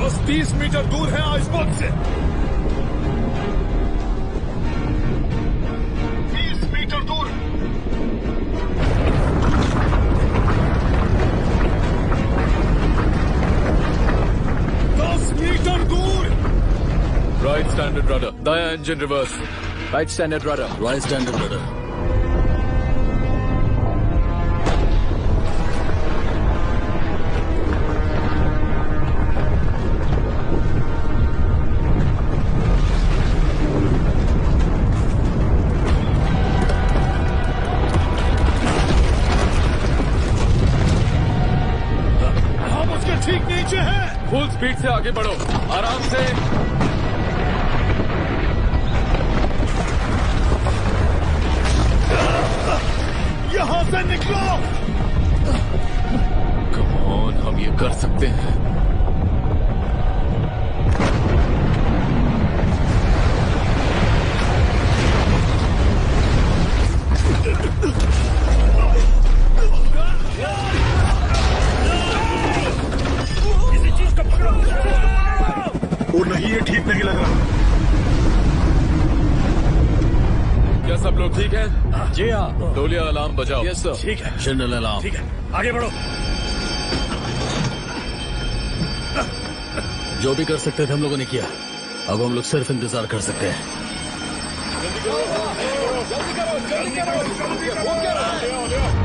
बस 30 मीटर दूर है आइसबर्ग से। 30 मीटर दूर। राइट स्टैंडर्ड रडर, दाया engine reverse. Right standard rudder. Right standard rudder. हम उसके ठीक नीचे हैं। फुल स्पीड से आगे बढ़ो, आराम से। यहाँ से निकलो। कम ऑन, हम ये कर सकते हैं। किसी चीज को पकड़ो। और नहीं, ये ठीक नहीं लग रहा। क्या सब लोग ठीक हैं? जी हाँ। टोलिया अलार्म बजाओ। Yes sir. ठीक है। General alarm. ठीक है, आगे बढ़ो। जो भी कर सकते थे हम लोगों ने किया, अब हम लोग सिर्फ इंतजार कर सकते हैं। जल्दी करो, जल्दी करो, जल्दी करो। हो क्या रहा है?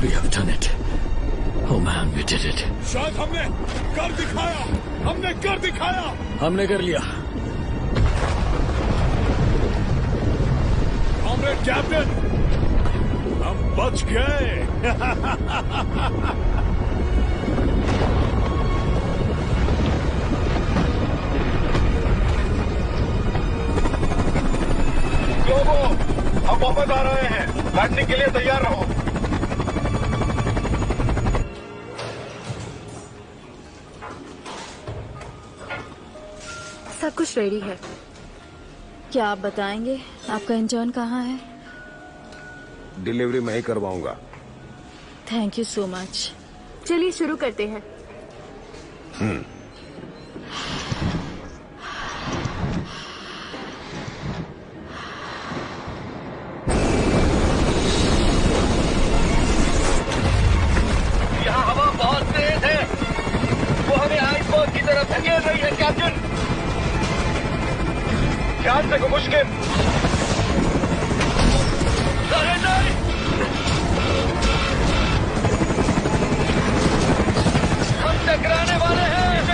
We have done it. Oh man, we did it. शायद हमने कर दिखाया। हमने कर दिखाया। हमने कर लिया। कॉमरेड कैप्टन, हम बच गए। ग्लोबो, हम वापस आ रहे हैं। लैंडिंग के लिए तैयार रहो। सब कुछ रेडी है। क्या आप बताएंगे आपका इंटर्न कहाँ है? डिलीवरी मैं ही करवाऊंगा। Thank you so much. चलिए शुरू करते हैं। यहाँ हवा बहुत तेज है, वो हमें आइसबर्ग की तरफ धकेल रही है कैप्टन। ध्यान से मुश्किल। हम टकराने वाले हैं।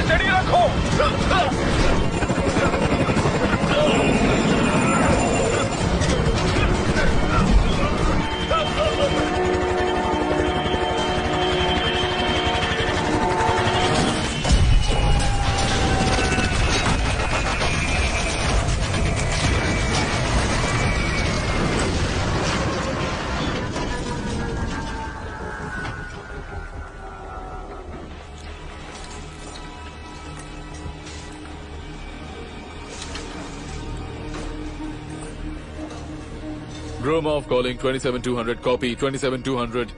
Gromov calling 27200, copy 27200.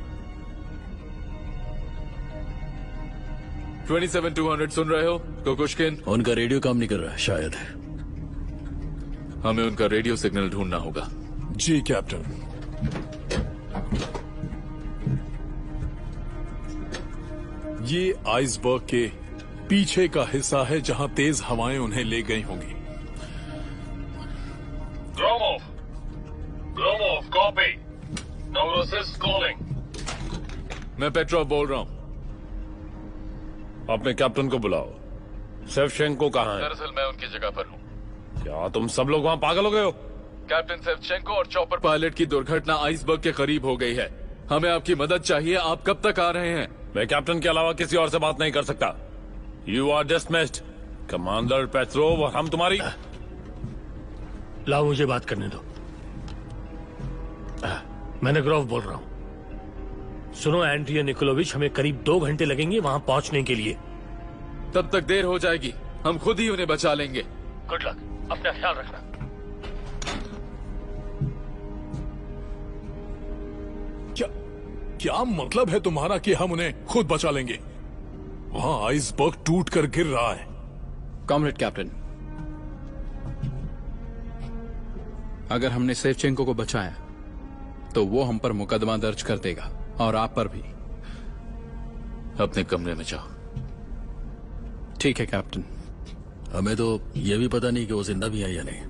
27200 सुन रहे हो कोकुश्किन? उनका रेडियो काम नहीं कर रहा शायद। हमें उनका रेडियो सिग्नल ढूंढना होगा। जी कैप्टन। ये आइसबर्ग के पीछे का हिस्सा है जहां तेज हवाएं उन्हें ले गई होंगी। Gromov, copy. Novorossiysk calling. मैं पेट्रोव बोल रहा हूँ। अपने कैप्टन को बुलाओ। सेवचेंको कहाँ है? दरअसल मैं उनकी जगह पर हूँ। क्या तुम सब लोग वहाँ पागल हो गए हो? कैप्टन सेवचेंको और चॉपर पायलट की दुर्घटना आइसबर्ग के करीब हो गई है। हमें आपकी मदद चाहिए। आप कब तक आ रहे हैं? मैं कैप्टन के अलावा किसी और से बात नहीं कर सकता। You are dismissed. Commander Petrov और हम तुम्हारी। लाओ मुझे बात करने दो। मैंने ग्रोव बोल रहा हूँ। सुनो एंड्रिया निकोलोविच, हमें करीब 2 घंटे लगेंगे वहां पहुंचने के लिए। तब तक देर हो जाएगी। हम खुद ही उन्हें बचा लेंगे। गुड लक, अपना ख्याल रखना। क्या मतलब है तुम्हारा कि हम उन्हें खुद बचा लेंगे? वहां आइसबर्ग टूट कर गिर रहा है। कॉमरेड कैप्टन, अगर हमने सेवचेंको को बचाया तो वो हम पर मुकदमा दर्ज कर देगा और आप पर भी। अपने कमरे में जाओ। ठीक है कैप्टन। हमें तो यह भी पता नहीं कि वो जिंदा भी है या नहीं।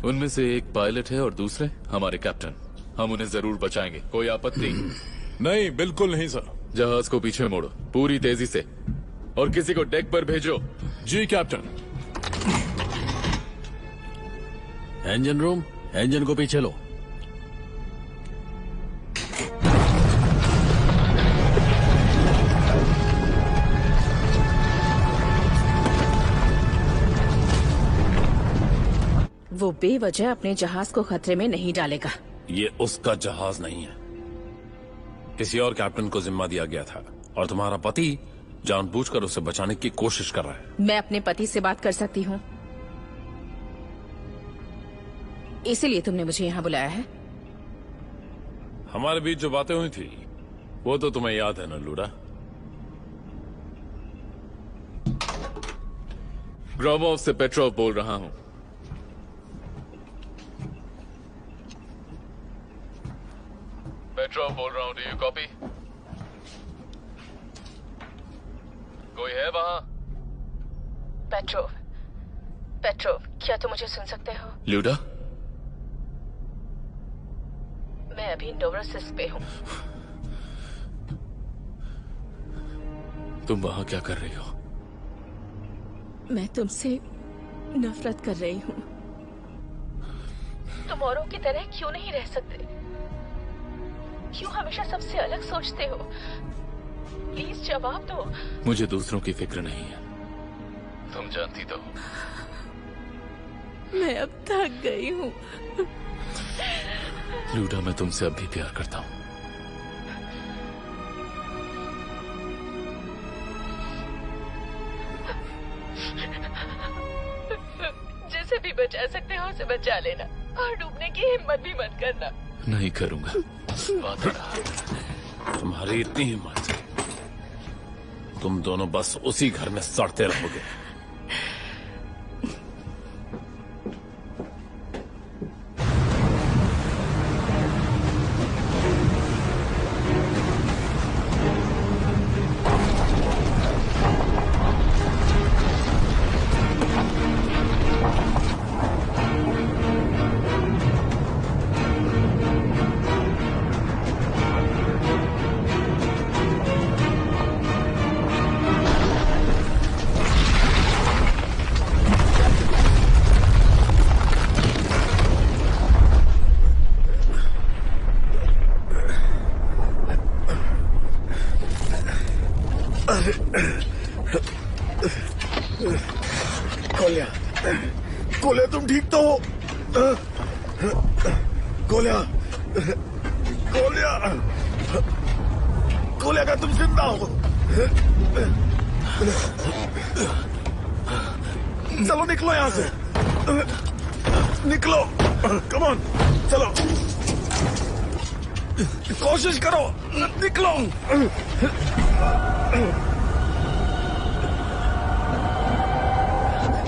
उनमें से एक पायलट है और दूसरे हमारे कैप्टन। हम उन्हें जरूर बचाएंगे। कोई आपत्ति? नहीं, बिल्कुल नहीं सर। जहाज को पीछे मोड़ो पूरी तेजी से और किसी को डेक पर भेजो। जी कैप्टन। इंजन रूम, इंजन को पीछे लो। वो बेवजह अपने जहाज को खतरे में नहीं डालेगा। ये उसका जहाज नहीं है। किसी और कैप्टन को जिम्मा दिया गया था और तुम्हारा पति जानबूझकर उसे बचाने की कोशिश कर रहा है। मैं अपने पति से बात कर सकती हूँ, इसीलिए तुमने मुझे यहाँ बुलाया है। हमारे बीच जो बातें हुई थी वो तो तुम्हें याद है ना लूडा? ग्रोमोव से पेट्रोव बोल रहा हूँ। पेट्रोव बोल रहा हूँ। Do you copy? कोई है वहाँ? पेट्रोव, पेट्रोव, क्या तुम मुझे सुन सकते हो? लूडा, मैं अभी नोवरोसिस्क पे हूँ। तुम वहाँ क्या कर रही हो? मैं तुमसे नफरत कर रही हूँ। तुम औरों की तरह क्यों नहीं रह सकते? क्यों हमेशा सबसे अलग सोचते हो? प्लीज जवाब दो। मुझे दूसरों की फिक्र नहीं है, तुम जानती तो हो। मैं अब थक गई हूँ। लूडा, मैं तुमसे अब भी प्यार करता हूँ। जिसे भी बचा सकते हो उसे बचा लेना और डूबने की हिम्मत भी मत करना। नहीं करूंगा। तुम्हारी इतनी हिम्मत, तुम दोनों बस उसी घर में सड़ते रहोगे। कोलिया, तुम ठीक तो हो? कोलिया, कोलिया, कोलिया, क्या तुम जिंदा हो? चलो निकलो यहाँ से। निकलो, कम ऑन, चलो, कोशिश करो, निकलो।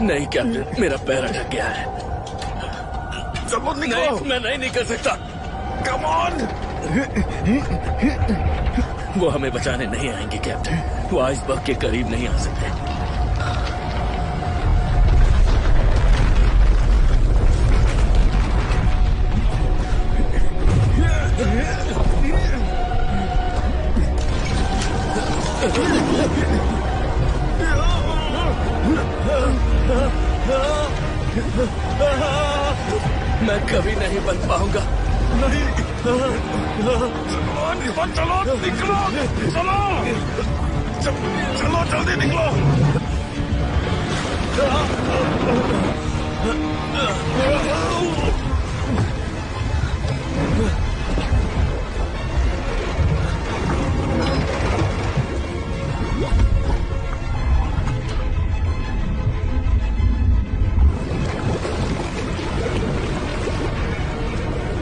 नहीं कैप्टन, मेरा पैर अटक गया है। सबूत निकलो। नहीं, मैं नहीं निकल सकता। Come on. वो हमें बचाने नहीं आएंगे कैप्टन, वो आइसबर्ग के करीब नहीं आ सकते। मैं कभी नहीं बन पाऊंगा। नहीं, चलो, निकलो, चलो, चलो, जल्दी निकलो।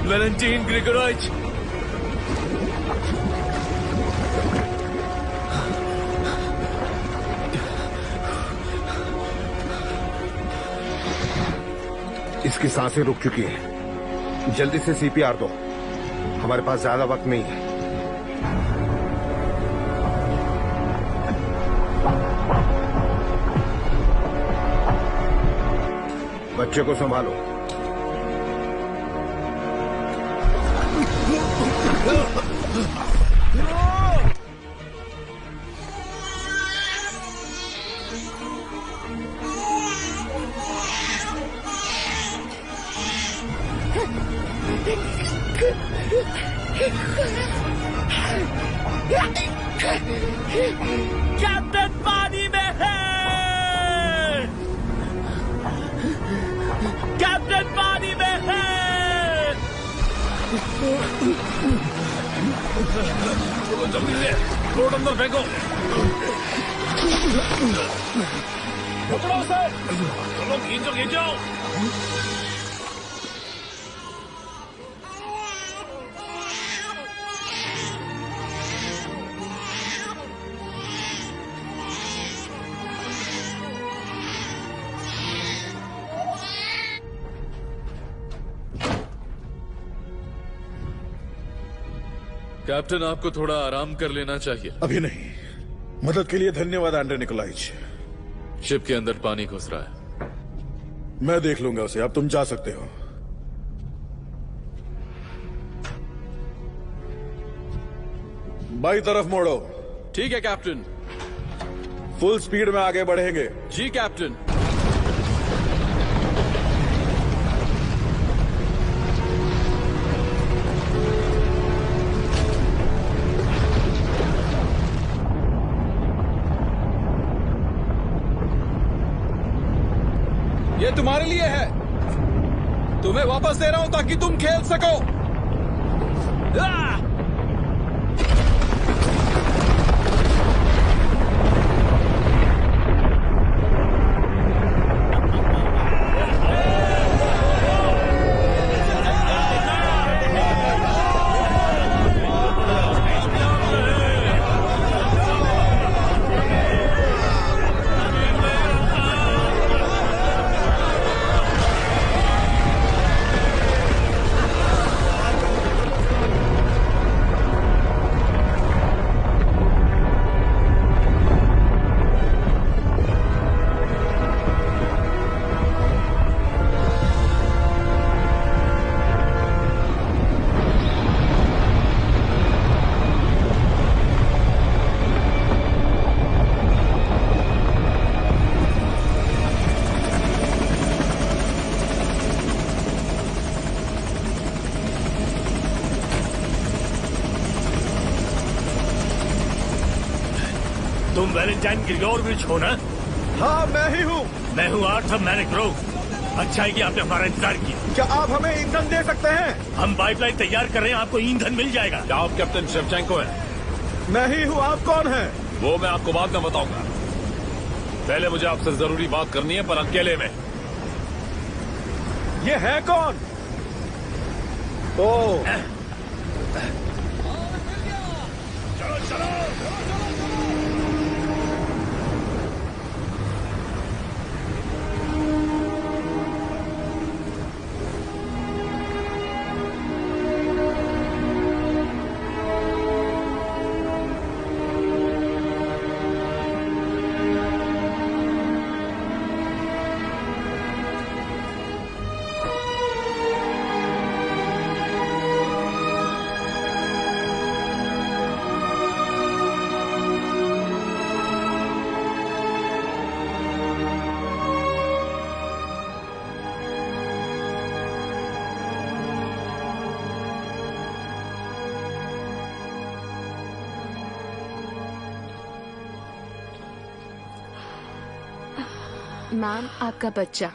वैलेंटीन ग्रिगोराइच, इसकी सांसें रुक चुकी हैं। जल्दी से सीपीआर दो, हमारे पास ज्यादा वक्त नहीं है। बच्चे को संभालो। कैप्टन पानी में है। कैप्टन पानी में है। जल्दी से बोट अंदर फेंको। पकड़ो सर। चलो खींचो खींचो। कैप्टन, आपको थोड़ा आराम कर लेना चाहिए। अभी नहीं। मदद के लिए धन्यवाद एंड्रे निकोलाइच। शिप के अंदर पानी घुस रहा है। मैं देख लूंगा उसे, अब तुम जा सकते हो। बाई तरफ मोड़ो। ठीक है कैप्टन। फुल स्पीड में आगे बढ़ेंगे। जी कैप्टन। ये तुम्हारे लिए है, तुम्हें वापस दे रहा हूं ताकि तुम खेल सको। तुम वैलेंटाइन ग्रिगोरोविच हो ना? हाँ, मैं ही हूँ। मैं हूँ आर्थर मैनिग्रोव। अच्छा है कि आपने हमारा इंतजार किया। क्या आप हमें ईंधन दे सकते हैं? हम पाइपलाइन तैयार कर रहे हैं, आपको ईंधन मिल जाएगा। क्या आप कैप्टन शेवचेंको हैं? मैं ही हूँ। आप कौन हैं? वो मैं आपको बाद में बताऊंगा। पहले मुझे आपसे जरूरी बात करनी है, पर अकेले में। ये है कौन? ओह, चलो चलो। मैम, आपका बच्चा।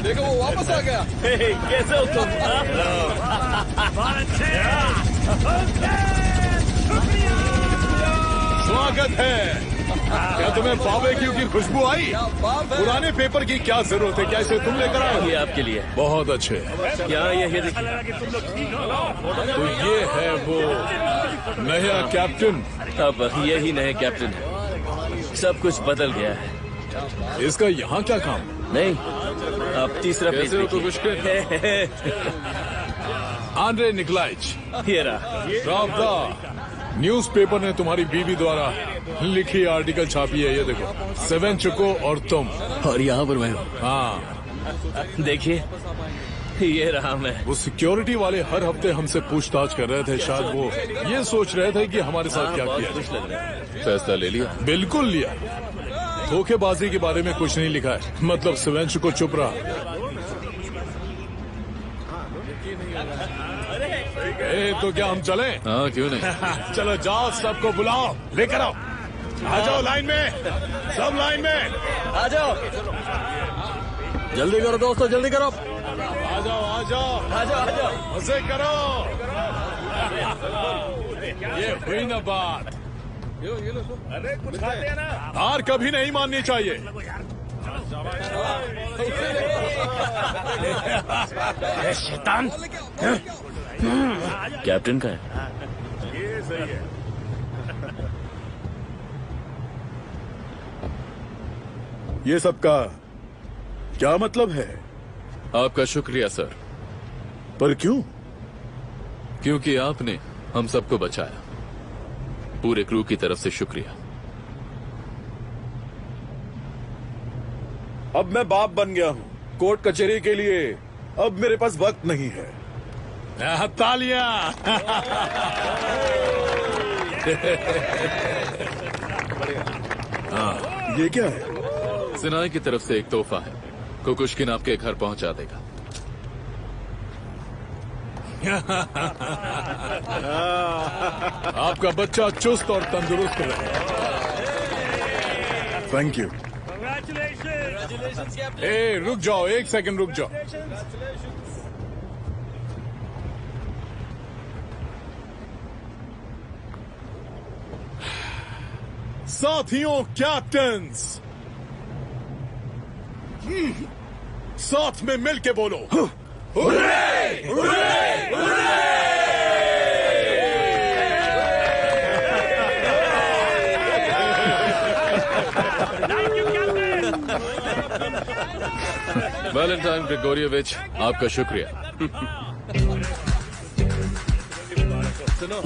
देखो वो वापस आ गया। कैसे हो तुम? स्वागत है। क्या तुम्हें बारबेक्यू की खुशबू आई? पुराने पेपर की क्या जरूरत है? क्या इसे तुम लेकर आओ? ये आपके लिए। बहुत अच्छे। क्या ये देखिए। तो ये है वो नया कैप्टन। अब यही नए कैप्टन है। सब कुछ बदल गया है। इसका यहाँ क्या काम? नहीं, अब तीसरा पेज कैसे हो तो मुश्किल। आंद्रे निकोलाइच, न्यूज़पेपर ने तुम्हारी बीवी द्वारा लिखी आर्टिकल छापी है। ये देखो, सेवेंचुको और तुम, और यहाँ पर मैं हूँ। हाँ देखिए, ये रहा मैं। वो सिक्योरिटी वाले हर हफ्ते हमसे पूछताछ कर रहे थे। शायद वो ये सोच रहे थे कि हमारे साथ क्या किया जाए। फैसला ले लिया? बिल्कुल लिया। धोखेबाजी के बारे में कुछ नहीं लिखा है। मतलब सेवेंचुको चुप रहा। तो क्या हम चलें? हाँ, क्यों नहीं। चलो जाओ, सबको बुलाओ, लेकर आओ। आ जाओ लाइन में, सब लाइन में आ जाओ। जल्दी करो दोस्तों, जल्दी करो। आ जाओ आ जाओ आ जाओ आ जाओ। मजे करो। ये हुई ना बात। अरे कुछ खाते हैं ना। हार कभी नहीं माननी चाहिए। शैतान। कैप्टन का है। ये सही है। ये सब का क्या मतलब है? आपका शुक्रिया सर। पर क्यों? क्योंकि आपने हम सबको बचाया। पूरे क्रू की तरफ से शुक्रिया। अब मैं बाप बन गया हूँ। कोर्ट कचहरी के लिए अब मेरे पास वक्त नहीं है। तालियां। हाँ, ये क्या है? सिनाई की तरफ से एक तोहफा है। कुकुश्किन आपके घर पहुंचा देगा। आपका बच्चा चुस्त और तंदुरुस्त रहे। Thank you. ए, रुक जाओ, एक सेकंड रुक जाओ। साथियों, कैप्टन्स, साथ में मिलके बोलो, वैलेंटाइन ग्रेगोरियोविच, आपका शुक्रिया। सुनो